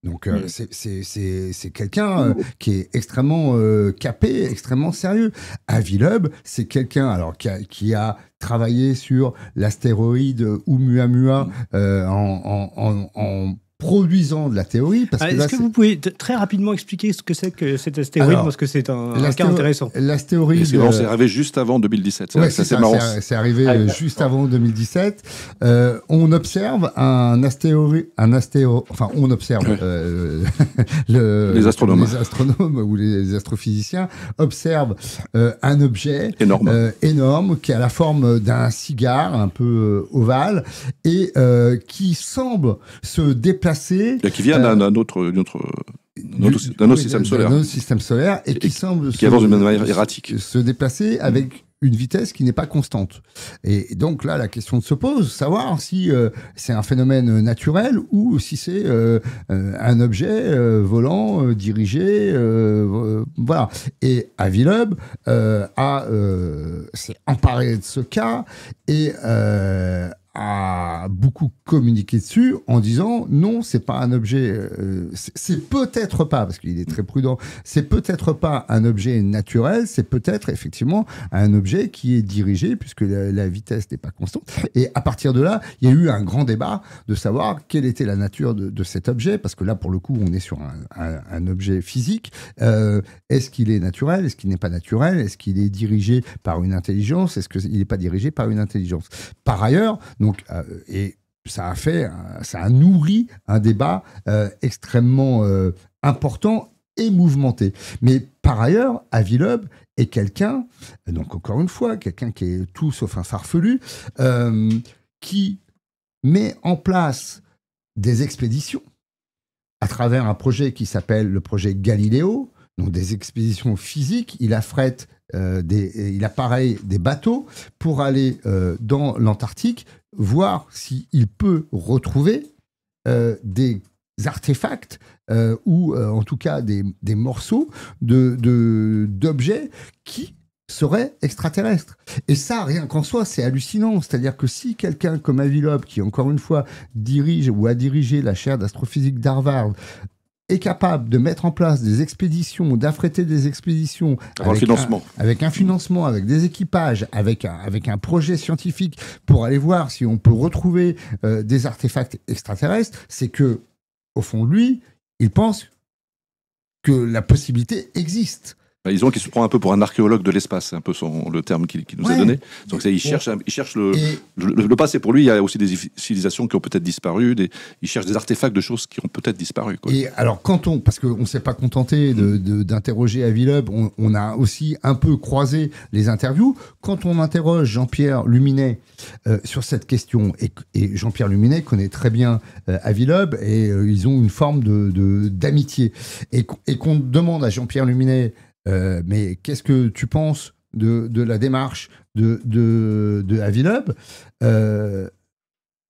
D: Donc c'est quelqu'un qui est extrêmement capé, extrêmement sérieux. Avi Loeb, c'est quelqu'un alors qui a travaillé sur l'astéroïde Oumuamua en produisant de la théorie.
B: Est-ce que vous pouvez très rapidement expliquer ce que c'est que cet astéroïde, parce que c'est un cas intéressant.
D: L'astéroïde...
C: C'est arrivé juste avant 2017.
D: Ouais,
C: c'est marrant.
D: C'est arrivé juste avant 2017. On observe enfin, on observe les astronomes ou les astrophysiciens observent un objet énorme qui a la forme d'un cigare un peu ovale et qui semble se déplacer.
C: Qui vient d'un autre système solaire.
D: D'un autre système solaire et qui semble
C: qui avance de manière erratique.
D: Se déplacer avec une vitesse qui n'est pas constante. Et donc là, la question se pose, savoir si c'est un phénomène naturel ou si c'est un objet volant, dirigé, voilà. Et Avi Loeb s'est emparé de ce cas et a beaucoup communiqué dessus en disant non, c'est pas un objet, c'est peut-être pas, parce qu'il est très prudent, c'est peut-être pas un objet naturel, c'est peut-être effectivement un objet qui est dirigé puisque la vitesse n'est pas constante. Et à partir de là, il y a eu un grand débat de savoir quelle était la nature de cet objet, parce que là, pour le coup, on est sur un objet physique. Est-ce qu'il est naturel? Est-ce qu'il n'est pas naturel? Est-ce qu'il est dirigé par une intelligence? Est-ce qu'il n'est pas dirigé par une intelligence? Par ailleurs, donc, et ça a nourri un débat extrêmement important et mouvementé. Mais par ailleurs, Avi Loeb est quelqu'un, donc encore une fois, quelqu'un qui est tout sauf un farfelu, qui met en place des expéditions à travers un projet qui s'appelle le projet Galileo, donc des expéditions physiques. Il affrète il appareille des bateaux pour aller dans l'Antarctique, voir s'il peut retrouver des artefacts ou en tout cas des morceaux d'objets qui seraient extraterrestres. Et ça, rien qu'en soi, c'est hallucinant. C'est-à-dire que si quelqu'un comme Avi Loeb, qui encore une fois dirige ou a dirigé la chaire d'astrophysique d'Harvard, est capable de mettre en place des expéditions, d'affréter des expéditions avec un financement, avec des équipages, avec un projet scientifique pour aller voir si on peut retrouver des artefacts extraterrestres, c'est que, au fond de lui, il pense que la possibilité existe.
C: Disons qu'il se prend un peu pour un archéologue de l'espace, c'est un peu le terme qu'il nous a donné. Donc il cherche le passé. Pour lui, il y a aussi des civilisations qui ont peut-être disparu, il cherche des artefacts de choses qui ont peut-être disparu. Quoi.
D: Et alors, parce qu'on ne s'est pas contenté d'interroger Avi Loeb, on a aussi un peu croisé les interviews. Quand on interroge Jean-Pierre Luminet sur cette question, et Jean-Pierre Luminet connaît très bien Avi Loeb, et ils ont une forme d'amitié, et qu'on demande à Jean-Pierre Luminet mais qu'est-ce que tu penses de la démarche de Avi Loeb?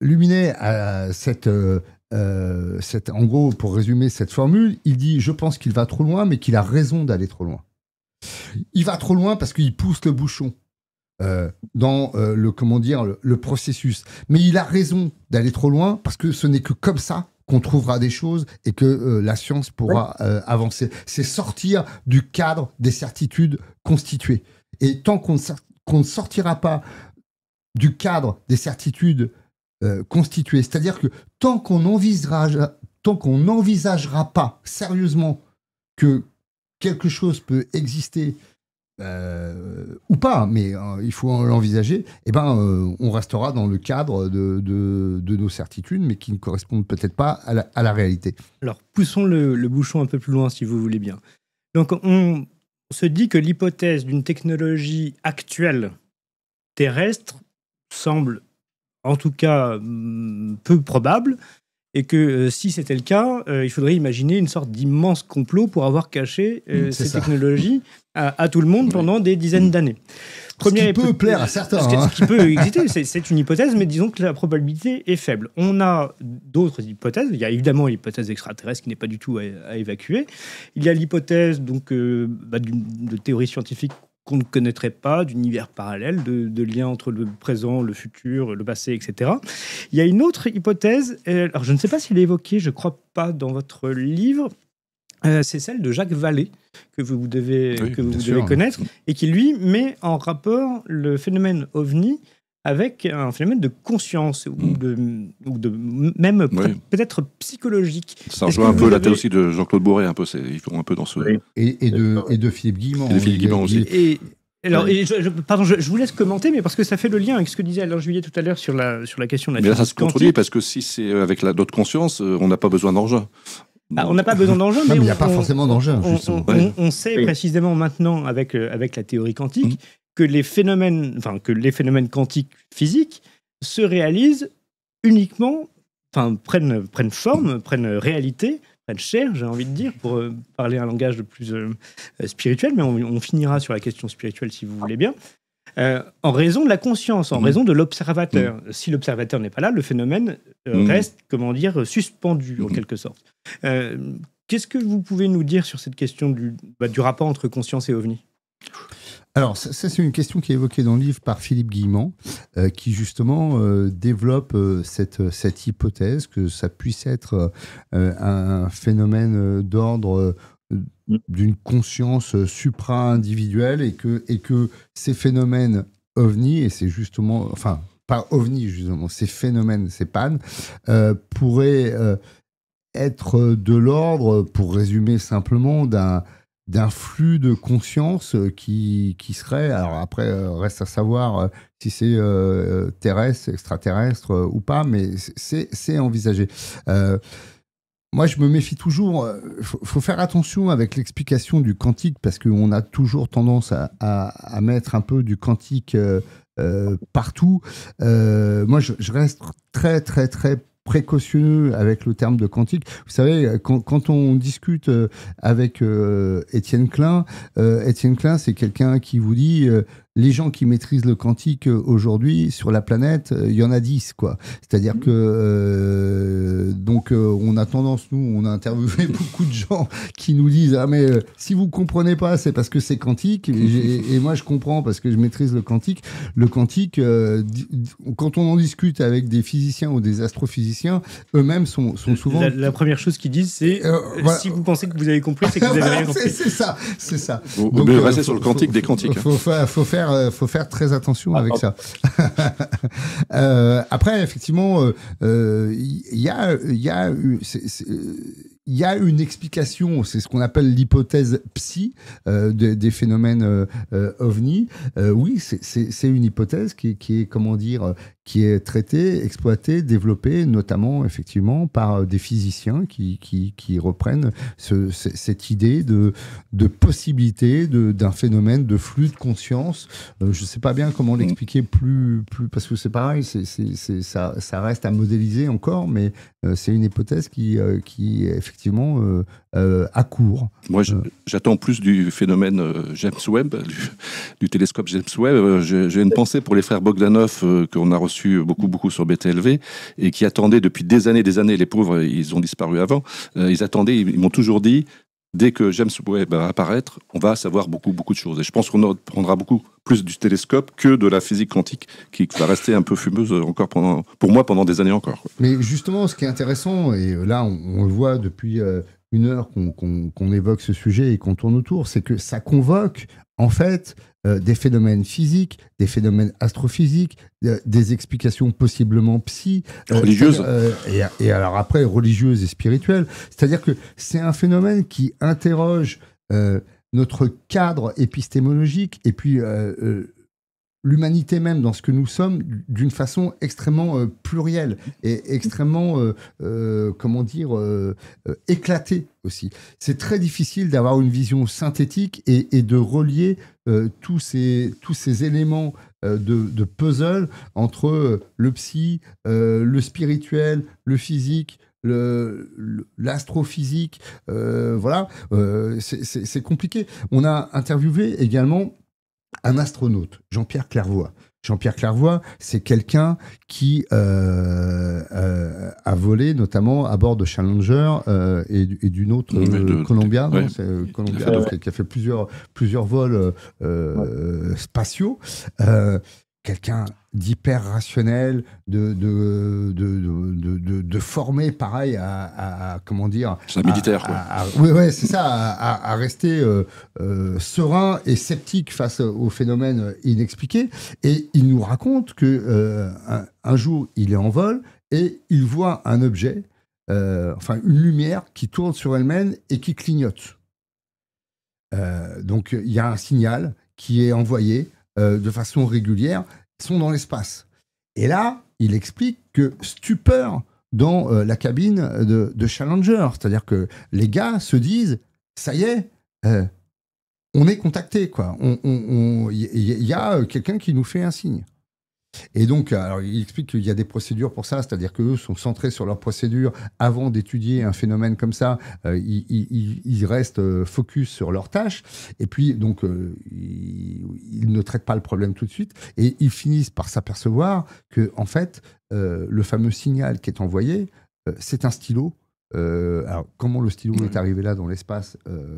D: Luminet a en gros, pour résumer cette formule, il dit « Je pense qu'il va trop loin, mais qu'il a raison d'aller trop loin. » Il va trop loin parce qu'il pousse le bouchon dans le processus. Mais il a raison d'aller trop loin parce que ce n'est que comme ça qu'on trouvera des choses et que la science pourra avancer. C'est sortir du cadre des certitudes constituées. Et tant qu'on ne sortira pas du cadre des certitudes constituées, c'est-à-dire que tant qu'on n'envisagera pas sérieusement que quelque chose peut exister ou pas, mais il faut l'envisager, on restera dans le cadre de nos certitudes, mais qui ne correspondent peut-être pas à la réalité.
B: Alors, poussons le bouchon un peu plus loin, si vous voulez bien. Donc, on se dit que l'hypothèse d'une technologie actuelle terrestre semble, en tout cas, peu probable, et que si c'était le cas, il faudrait imaginer une sorte d'immense complot pour avoir caché
D: C'est
B: ces
D: ça.
B: technologies à tout le monde pendant des dizaines d'années.
D: Ce qui peut
B: hypothèse-
D: plaire à certains,
B: Ce
D: hein.
B: qui peut exister, c'est une hypothèse, mais disons que la probabilité est faible. On a d'autres hypothèses. Il y a évidemment l'hypothèse extraterrestre qui n'est pas du tout à évacuer. Il y a l'hypothèse de théorie scientifique qu'on ne connaîtrait pas, d'univers parallèle, de liens entre le présent, le futur, le passé, etc. Il y a une autre hypothèse, alors je ne sais pas s'il est évoqué, je ne crois pas dans votre livre, c'est celle de Jacques Vallée, que vous devez
D: bien sûr.
B: connaître, et qui, lui, met en rapport le phénomène OVNI avec un phénomène de conscience, même peut-être psychologique.
C: Ça
B: Est-ce
C: rejoint
B: que
C: un peu
B: vous
C: la
B: avez-
C: thèse aussi de Jean-Claude Bourré, un peu. Ils font un peu dans ce.
E: Oui.
D: Et de Philippe Guillemont.
C: Et de Philippe Guillemont aussi.
B: Et alors,
C: Ouais.
B: pardon, je vous laisse commenter, mais parce que ça fait le lien avec ce que disait Alain Juillet tout à l'heure sur la question de la
C: Mais là, ça
B: physique
C: se contredit
B: quantique.
C: parce que si c'est avec notre conscience, on n'a pas besoin d'engin.
B: On n'a pas besoin d'engin,
D: Non,
B: mais
D: mais il n'y a
B: on-
D: pas
B: on-
D: forcément d'engin, justement.
B: on sait
E: Oui.
B: précisément maintenant avec la théorie quantique que les phénomènes quantiques physiques se réalisent uniquement, prennent forme, prennent réalité, prennent chair, j'ai envie de dire, pour parler un langage de plus spirituel, mais on finira sur la question spirituelle si vous voulez bien. En raison de la conscience, en raison de l'observateur. Si l'observateur n'est pas là, le phénomène reste, suspendu en quelque sorte. Qu'est-ce que vous pouvez nous dire sur cette question du rapport entre conscience et OVNI ?
D: Alors, ça, c'est une question qui est évoquée dans le livre par Philippe Guillemont, qui justement développe cette hypothèse que ça puisse être un phénomène d'ordre d'une conscience supra-individuelle et que ces phénomènes ovni, et c'est justement, enfin, pas ovni justement, ces phénomènes, ces pannes, pourraient être de l'ordre, pour résumer simplement, d'un flux de conscience qui serait, alors après reste à savoir si c'est terrestre, extraterrestre ou pas, mais c'est envisagé. Moi, je me méfie toujours. Faut faire attention avec l'explication du quantique parce qu'on a toujours tendance à mettre un peu du quantique partout. Moi, je reste très, très, très précautionneux avec le terme de quantique. Vous savez, quand on discute avec Étienne Klein, c'est quelqu'un qui vous dit les gens qui maîtrisent le quantique aujourd'hui sur la planète, il y en a 10, quoi. C'est-à-dire que on a tendance, nous, on a interviewé beaucoup de gens qui nous disent ah mais si vous comprenez pas, c'est parce que c'est quantique. Et moi, je comprends parce que je maîtrise le quantique. Le quantique, quand on en discute avec des physiciens ou des astrophysiciens, eux-mêmes sont souvent
B: La première chose qu'ils disent, c'est
D: voilà.
B: si vous pensez que vous avez compris, c'est que vous avez rien compris.
D: c'est ça.
C: Vous
D: Donc,
C: restez sur le quantique des quantiques.
D: Faut faire très attention avec ça. Après, effectivement, il y a une explication, c'est ce qu'on appelle l'hypothèse psi des phénomènes ovni. Oui, c'est une hypothèse qui est comment dire, qui est traitée, exploitée, développée, notamment effectivement par des physiciens qui reprennent cette idée de possibilité d'un phénomène de flux de conscience. Je ne sais pas bien comment l'expliquer plus parce que c'est pareil, ça reste à modéliser encore, mais c'est une hypothèse qui effectivement à court.
C: Moi, j'attends plus du phénomène James Webb, du télescope James Webb. J'ai une pensée pour les frères Bogdanov qu'on a reçus beaucoup sur BTLV et qui attendaient depuis des années, les pauvres, ils ont disparu avant. Ils attendaient, ils m'ont toujours dit, dès que James Webb va apparaître, on va savoir beaucoup de choses. Et je pense qu'on prendra beaucoup plus du télescope que de la physique quantique, qui va rester un peu fumeuse encore pour moi pendant des années encore.
D: Mais justement, ce qui est intéressant, et là on le voit depuis une heure qu'on évoque ce sujet et qu'on tourne autour, c'est que ça convoque en fait des phénomènes physiques, des phénomènes astrophysiques, des explications possiblement psy,
C: religieuses.
D: Et alors après, religieuses et spirituelles. C'est-à-dire que c'est un phénomène qui interroge notre cadre épistémologique et puis l'humanité même dans ce que nous sommes d'une façon extrêmement plurielle et extrêmement, éclatée aussi. C'est très difficile d'avoir une vision synthétique et de relier tous ces éléments de puzzle entre le psy, le spirituel, le physique, l'astrophysique, voilà, c'est compliqué. On a interviewé également un astronaute, Jean-Pierre Clairvoy. Jean-Pierre Clairvoy, c'est quelqu'un qui a volé notamment à bord de Challenger et d'une autre Columbia,
C: ouais.
D: Columbia, donc, qui a fait plusieurs vols spatiaux. Quelqu'un d'hyper rationnel, de formé pareil à comment dire.
C: C'est un militaire, quoi.
D: Oui, c'est ça, à rester serein et sceptique face aux phénomènes inexpliqués. Et il nous raconte que un jour, il est en vol et il voit un objet, une lumière qui tourne sur elle-même et qui clignote. Donc, il y a un signal qui est envoyé de façon régulière, sont dans l'espace. Et là, il explique que stupeur dans la cabine de Challenger, c'est-à-dire que les gars se disent, ça y est, on est contacté, quoi. Il y a quelqu'un qui nous fait un signe. Et donc, alors, il explique qu'il y a des procédures pour ça, c'est-à-dire qu'eux sont centrés sur leurs procédures avant d'étudier un phénomène comme ça. Ils restent focus sur leurs tâches. Et puis, donc, ils ne traitent pas le problème tout de suite. Et ils finissent par s'apercevoir que, en fait, le fameux signal qui est envoyé, c'est un stylo. Alors, comment le stylo est arrivé là dans l'espace,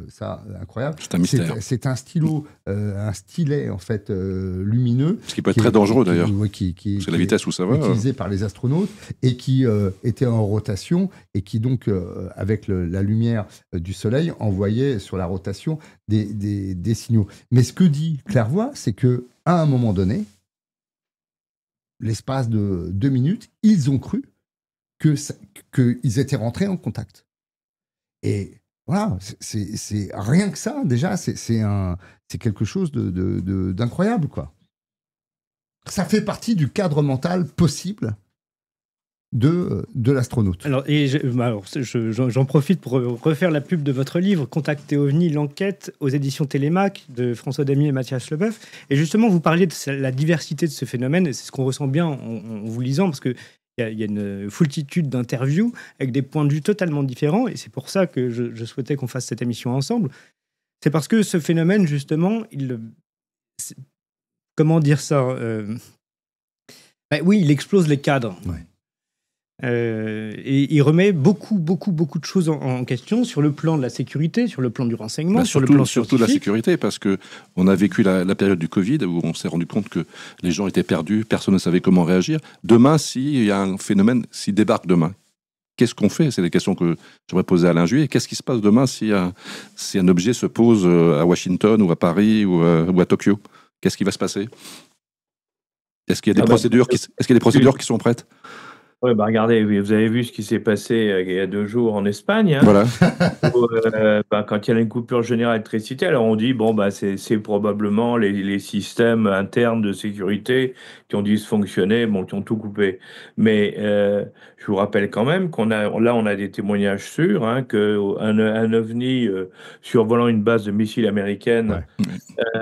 D: ça, incroyable.
C: C'est un mystère.
D: C'est un stylo, un stylet en fait lumineux.
C: Ce qui peut être très dangereux d'ailleurs.
D: C'est
C: la vitesse où ça va.
D: Utilisé par les astronautes et qui était en rotation et qui donc, avec la lumière du soleil, envoyait sur la rotation des signaux. Mais ce que dit Clairvoy, c'est que à un moment donné, l'espace de 2 minutes, ils ont cru qu'ils étaient rentrés en contact. Et voilà, c'est rien que ça, déjà, c'est quelque chose d'incroyable, quoi. Ça fait partie du cadre mental possible de l'astronaute.
B: Alors, j'en profite pour refaire la pub de votre livre, Contact et OVNI, l'enquête, aux éditions Télémac, de François Damier et Mathias Leboeuf. Et justement, vous parliez de la diversité de ce phénomène, et c'est ce qu'on ressent bien en vous lisant, parce que il y a une foultitude d'interviews avec des points de vue totalement différents, et c'est pour ça que je souhaitais qu'on fasse cette émission ensemble. C'est parce que ce phénomène, justement, comment dire ça, oui, il explose les cadres.
D: Ouais.
B: Et il remet beaucoup de choses en question sur le plan de la sécurité, sur le plan du renseignement, sur le plan scientifique.
C: Surtout la sécurité, parce qu'on a vécu la période du Covid où on s'est rendu compte que les gens étaient perdus, personne ne savait comment réagir. Demain, s'il y a un phénomène, s'il débarque demain, qu'est-ce qu'on fait? C'est des questions que j'aimerais poser à Alain Juillet. Qu'est-ce qui se passe demain si un objet se pose à Washington ou à Paris ou à Tokyo? Qu'est-ce qui va se passer? Est-ce qu'il y a des procédures qui sont prêtes?
E: Oui, regardez, vous avez vu ce qui s'est passé il y a 2 jours en Espagne. Hein,
C: voilà.
E: Où, quand il y a une coupure générale d'électricité, alors on dit, c'est probablement les systèmes internes de sécurité qui ont dysfonctionné, qui ont tout coupé. Mais je vous rappelle quand même on a des témoignages sûrs, hein, qu'un OVNI survolant une base de missiles américaine,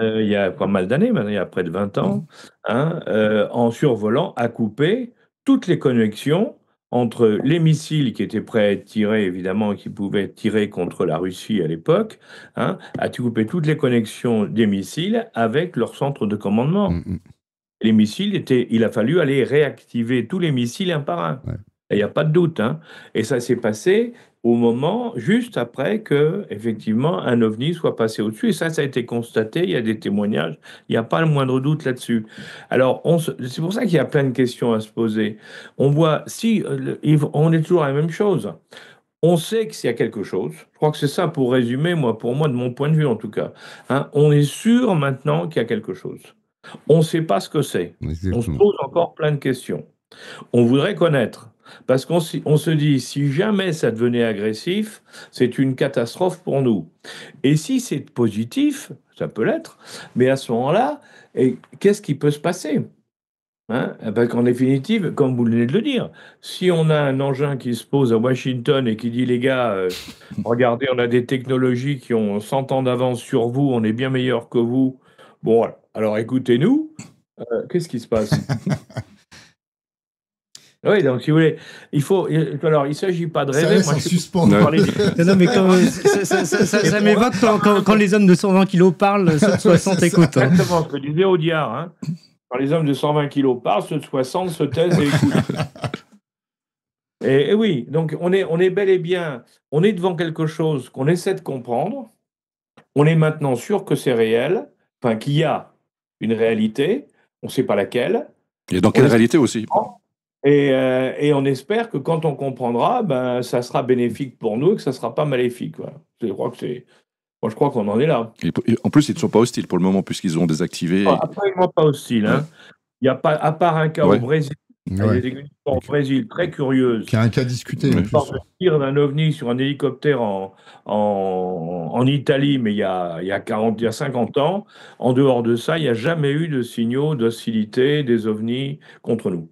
E: il y a pas mal d'années, maintenant, il y a près de 20 ans, en survolant, a coupé toutes les connexions entre les missiles qui étaient prêts à être tirés, évidemment, qui pouvaient être tirés contre la Russie à l'époque, a coupé toutes les connexions des missiles avec leur centre de commandement. Les missiles il a fallu aller réactiver tous les missiles un par un.
D: Ouais.
E: Il n'y a pas de doute. Hein. Et ça s'est passé au moment, juste après que, effectivement, un OVNI soit passé au-dessus. Et ça a été constaté, il y a des témoignages, il n'y a pas le moindre doute là-dessus. Alors, c'est pour ça qu'il y a plein de questions à se poser. On voit, on est toujours à la même chose. On sait que s'il y a quelque chose, je crois que c'est ça pour résumer, pour moi, de mon point de vue en tout cas. On est sûr maintenant qu'il y a quelque chose. On ne sait pas ce que c'est.
D: Exactement.
E: On se pose encore plein de questions. On voudrait connaître. Parce qu'on se dit, si jamais ça devenait agressif, c'est une catastrophe pour nous. Et si c'est positif, ça peut l'être, mais à ce moment-là, qu'est-ce qui peut se passer ? Parce qu'en définitive, comme vous venez de le dire, si on a un engin qui se pose à Washington et qui dit, les gars, regardez, on a des technologies qui ont 100 ans d'avance sur vous, on est bien meilleurs que vous. Bon, alors écoutez-nous, qu'est-ce qui se passe ? Oui, donc si vous voulez, alors il ne s'agit pas de
D: Ça
E: rêver.
D: laisse
E: Moi,
D: en
E: je suis
D: suspens.
C: Ouais.
E: parler
B: Non, mais ça m'évoque quand les hommes de 120 kilos parlent, ceux de 60 écoutent. Hein.
E: exactement ce que disait Audiard. Hein. Quand les hommes de 120 kilos parlent, ceux de 60 se taisent et écoutent. Et oui, donc on est bel et bien, on est devant quelque chose qu'on essaie de comprendre. On est maintenant sûr que c'est réel, enfin qu'il y a une réalité, on ne sait pas laquelle.
C: Et dans quelle réalité aussi?
E: Et on espère que quand on comprendra, ben, ça sera bénéfique pour nous et que ça ne sera pas maléfique. Voilà. Je crois qu'on en est là.
C: Et en plus, ils ne sont pas hostiles pour le moment, puisqu'ils ont désactivé.
E: Absolument pas hostile. Hein. Il n'y a pas, à part un cas
C: Ouais.
E: au Brésil, il y a des exécutions au Brésil très curieuses.
D: Qui a un cas discuté.
C: Ouais.
D: en plus.
E: Sorte de tir d'un ovni sur un hélicoptère en Italie, mais il y a 50 ans. En dehors de ça, il n'y a jamais eu de signaux d'hostilité des ovnis contre nous.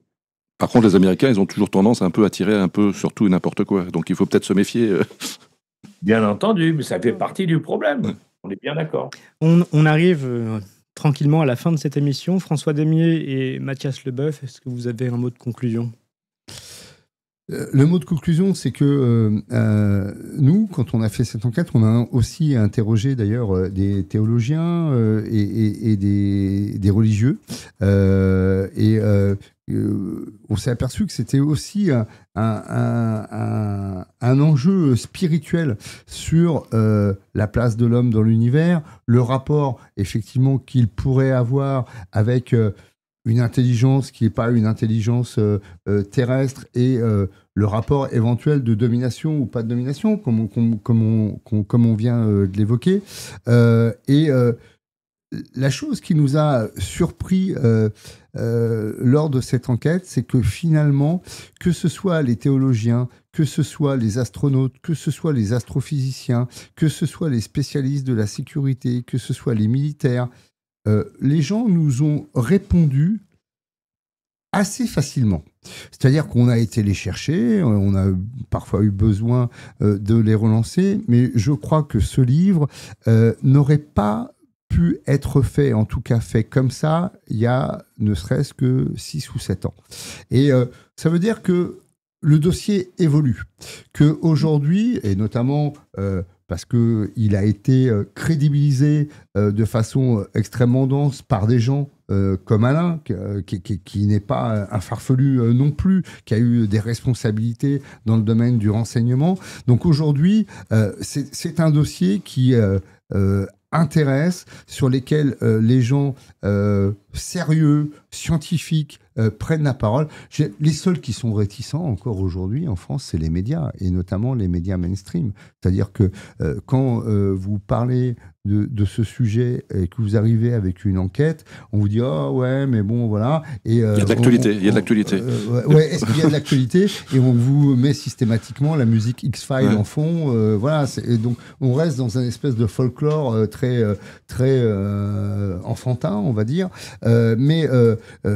C: Par contre, les Américains, ils ont toujours tendance un peu à tirer un peu sur tout et n'importe quoi. Donc il faut peut-être se méfier.
E: Bien entendu, mais ça fait partie du problème. On est bien d'accord.
B: On arrive tranquillement à la fin de cette émission. François Demier et Mathias Leboeuf, est-ce que vous avez un mot de conclusion ?
D: Le mot de conclusion, c'est que nous, quand on a fait cette enquête, on a aussi interrogé d'ailleurs des théologiens et des religieux. On s'est aperçu que c'était aussi un enjeu spirituel sur la place de l'homme dans l'univers, le rapport effectivement qu'il pourrait avoir avec une intelligence qui n'est pas une intelligence terrestre et le rapport éventuel de domination ou pas de domination, comme on vient de l'évoquer. La chose qui nous a surpris lors de cette enquête, c'est que finalement, que ce soit les théologiens, que ce soit les astronautes, que ce soit les astrophysiciens, que ce soit les spécialistes de la sécurité, que ce soit les militaires, les gens nous ont répondu assez facilement. C'est-à-dire qu'on a été les chercher, on a parfois eu besoin de les relancer, mais je crois que ce livre n'aurait pas pu être fait, en tout cas fait comme ça, il y a ne serait-ce que 6 ou 7 ans. Et ça veut dire que le dossier évolue, qu'aujourd'hui, et notamment parce qu'il a été crédibilisé de façon extrêmement dense par des gens comme Alain, qui n'est pas un farfelu non plus, qui a eu des responsabilités dans le domaine du renseignement. Donc aujourd'hui, c'est un dossier qui intéresse, sur lesquels les gens sérieux, scientifiques, prennent la parole. Les seuls qui sont réticents encore aujourd'hui en France, c'est les médias, et notamment les médias mainstream. C'est-à-dire que quand vous parlez de ce sujet et que vous arrivez avec une enquête, on vous dit « Ah ouais, mais bon, voilà ». Il y
C: a de l'actualité, il y a de l'actualité.
D: Ouais, est-ce qu'il y a de l'actualité ? Et on vous met systématiquement la musique X-Files en fond. Voilà, et donc on reste dans un espèce de folklore très enfantin, on va dire. Mais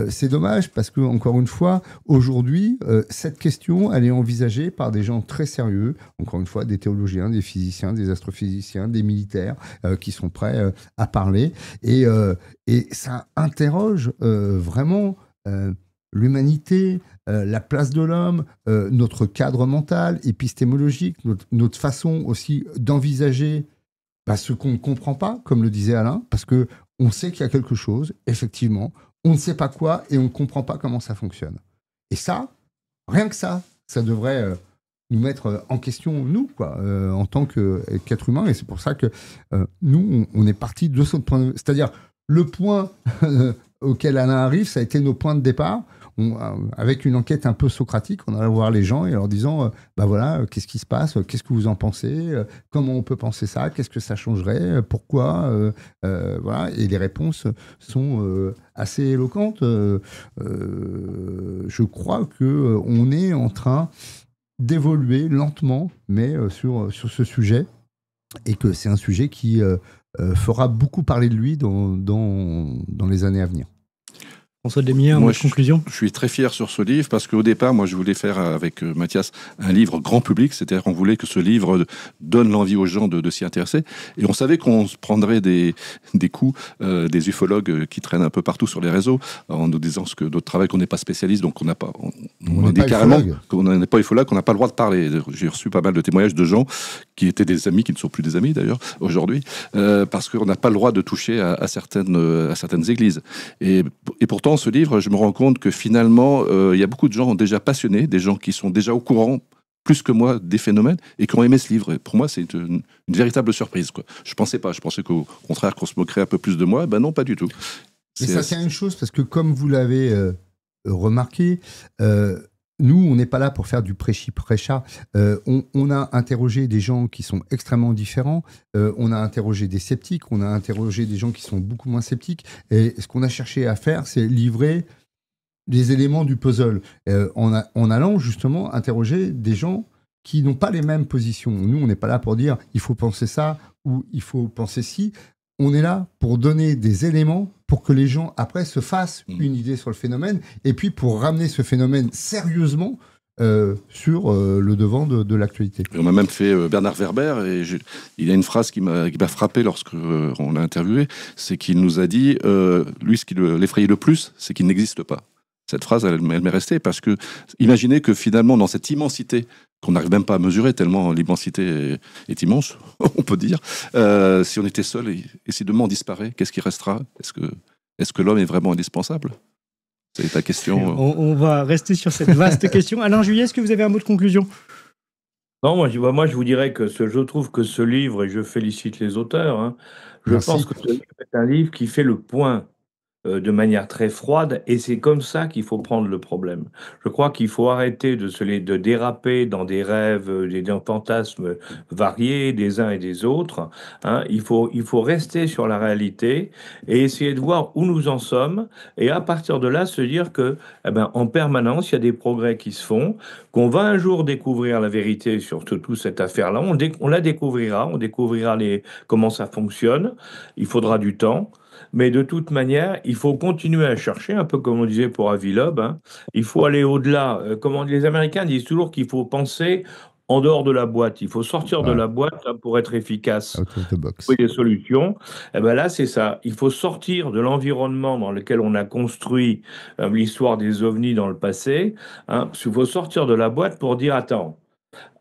D: c'est dommage parce que, encore une fois, aujourd'hui, cette question, elle est envisagée par des gens très sérieux, encore une fois, des théologiens, des physiciens, des astrophysiciens, des militaires, qui sont prêts à parler. Et ça interroge vraiment l'humanité, la place de l'homme, notre cadre mental, épistémologique, notre façon aussi d'envisager ce qu'on ne comprend pas, comme le disait Alain, parce qu'on sait qu'il y a quelque chose, effectivement, on ne sait pas quoi et on ne comprend pas comment ça fonctionne. Et ça, rien que ça devrait nous mettre en question, nous, quoi, en tant qu'être humain. Et c'est pour ça que nous, on est parti de ce point de vue. C'est-à-dire, le point auquel Alain arrive, ça a été nos points de départ. Avec une enquête un peu socratique, on allait voir les gens et leur disant voilà, qu'est-ce qui se passe, qu'est-ce que vous en pensez, comment on peut penser ça, qu'est-ce que ça changerait, pourquoi, voilà. Et les réponses sont assez éloquentes. Je crois qu'on est en train d'évoluer lentement, mais sur ce sujet, et que c'est un sujet qui fera beaucoup parler de lui dans les années à venir.
B: François Demier, un mot de conclusion.
C: Je suis très fier sur ce livre parce qu'au départ, moi, je voulais faire avec Mathias un livre grand public, c'est-à-dire qu'on voulait que ce livre donne l'envie aux gens de s'y intéresser. Et on savait qu'on se prendrait des coups des ufologues qui traînent un peu partout sur les réseaux en nous disant que notre travail, qu'on n'est pas spécialiste, donc on n'a pas, on dit carrément qu'on n'est pas ufologue, qu'on n'a pas le droit de parler. J'ai reçu pas mal de témoignages de gens qui étaient des amis, qui ne sont plus des amis d'ailleurs aujourd'hui, parce qu'on n'a pas le droit de toucher à certaines églises. Et pourtant, ce livre, je me rends compte que finalement, il y a beaucoup de gens déjà passionnés, des gens qui sont déjà au courant, plus que moi, des phénomènes, et qui ont aimé ce livre. Et pour moi, c'est une véritable surprise, quoi. Je pensais pas. Je pensais qu'au contraire, qu'on se moquerait un peu plus de moi. Ben non, pas du tout.
D: Mais ça, c'est une chose, parce que comme vous l'avez remarqué, nous, on n'est pas là pour faire du prêchi-prêcha. On a interrogé des gens qui sont extrêmement différents. On a interrogé des sceptiques. On a interrogé des gens qui sont beaucoup moins sceptiques. Et ce qu'on a cherché à faire, c'est livrer les éléments du puzzle. En allant justement interroger des gens qui n'ont pas les mêmes positions. Nous, on n'est pas là pour dire il faut penser ça ou il faut penser ci. On est là pour donner des éléments pour que les gens, après, se fassent une idée sur le phénomène, et puis pour ramener ce phénomène sérieusement sur le devant de l'actualité.
C: On a même fait Bernard Werber, et il y a une phrase qui m'a frappé lorsqu'on l'a interviewé, c'est qu'il nous a dit, lui, ce qui l'effrayait le plus, c'est qu'il n'existe pas. Cette phrase, elle m'est restée, parce que imaginez que finalement, dans cette immensité, qu'on n'arrive même pas à mesurer tellement l'immensité est immense, on peut dire. Si on était seul et si demain on disparaît, qu'est-ce qui restera ? Est-ce que l'homme est vraiment indispensable ? C'est ta question.
B: On va rester sur cette vaste question. Alain Juillet, est-ce que vous avez un mot de conclusion ?
E: Non, moi je vous dirais que je trouve que ce livre, et je félicite les auteurs, hein, je pense que ce livre est un livre qui fait le point de manière très froide, et c'est comme ça qu'il faut prendre le problème. Je crois qu'il faut arrêter de déraper dans des rêves, des fantasmes variés des uns et des autres, hein. Il faut rester sur la réalité et essayer de voir où nous en sommes, et à partir de là se dire que, en permanence, il y a des progrès qui se font, qu'on va un jour découvrir la vérité sur toute cette affaire-là. On la découvrira, comment ça fonctionne. Il faudra du temps. Mais de toute manière, il faut continuer à chercher, un peu comme on disait pour Avi Loeb, hein. Il faut aller au-delà. Les Américains disent toujours qu'il faut penser en dehors de la boîte. Il faut sortir de la boîte pour être efficace.
D: Out of the box.
E: Trouver des solutions. Et là, c'est ça. Il faut sortir de l'environnement dans lequel on a construit l'histoire des ovnis dans le passé, hein. Il faut sortir de la boîte pour dire, attends,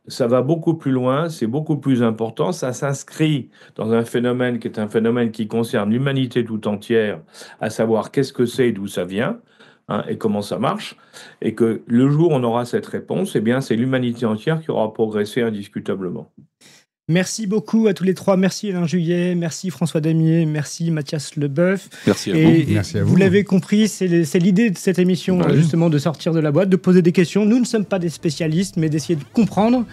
E: ça va beaucoup plus loin, c'est beaucoup plus important, ça s'inscrit dans un phénomène qui est un phénomène qui concerne l'humanité tout entière, à savoir qu'est-ce que c'est et d'où ça vient, hein, et comment ça marche, et que le jour où on aura cette réponse, c'est l'humanité entière qui aura progressé indiscutablement.
B: Merci beaucoup à tous les trois. Merci Alain Juillet, merci François Damier, merci Mathias Leboeuf.
C: Merci à vous.
D: Merci à vous.
B: Vous l'avez compris, c'est l'idée de cette émission, justement, de sortir de la boîte, de poser des questions. Nous ne sommes pas des spécialistes, mais d'essayer de comprendre.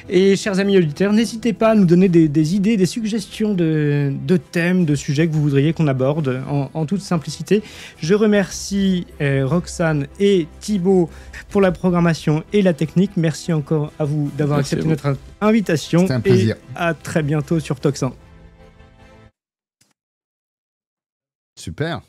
B: Et chers amis auditeurs, n'hésitez pas à nous donner des idées, des suggestions de thèmes, de sujets que vous voudriez qu'on aborde en toute simplicité. Je remercie Roxane et Thibaut pour la programmation et la technique. Merci encore à vous d'avoir accepté notre invitation.
D: C'était un plaisir.
B: Et à très bientôt sur Toxin.
D: Super.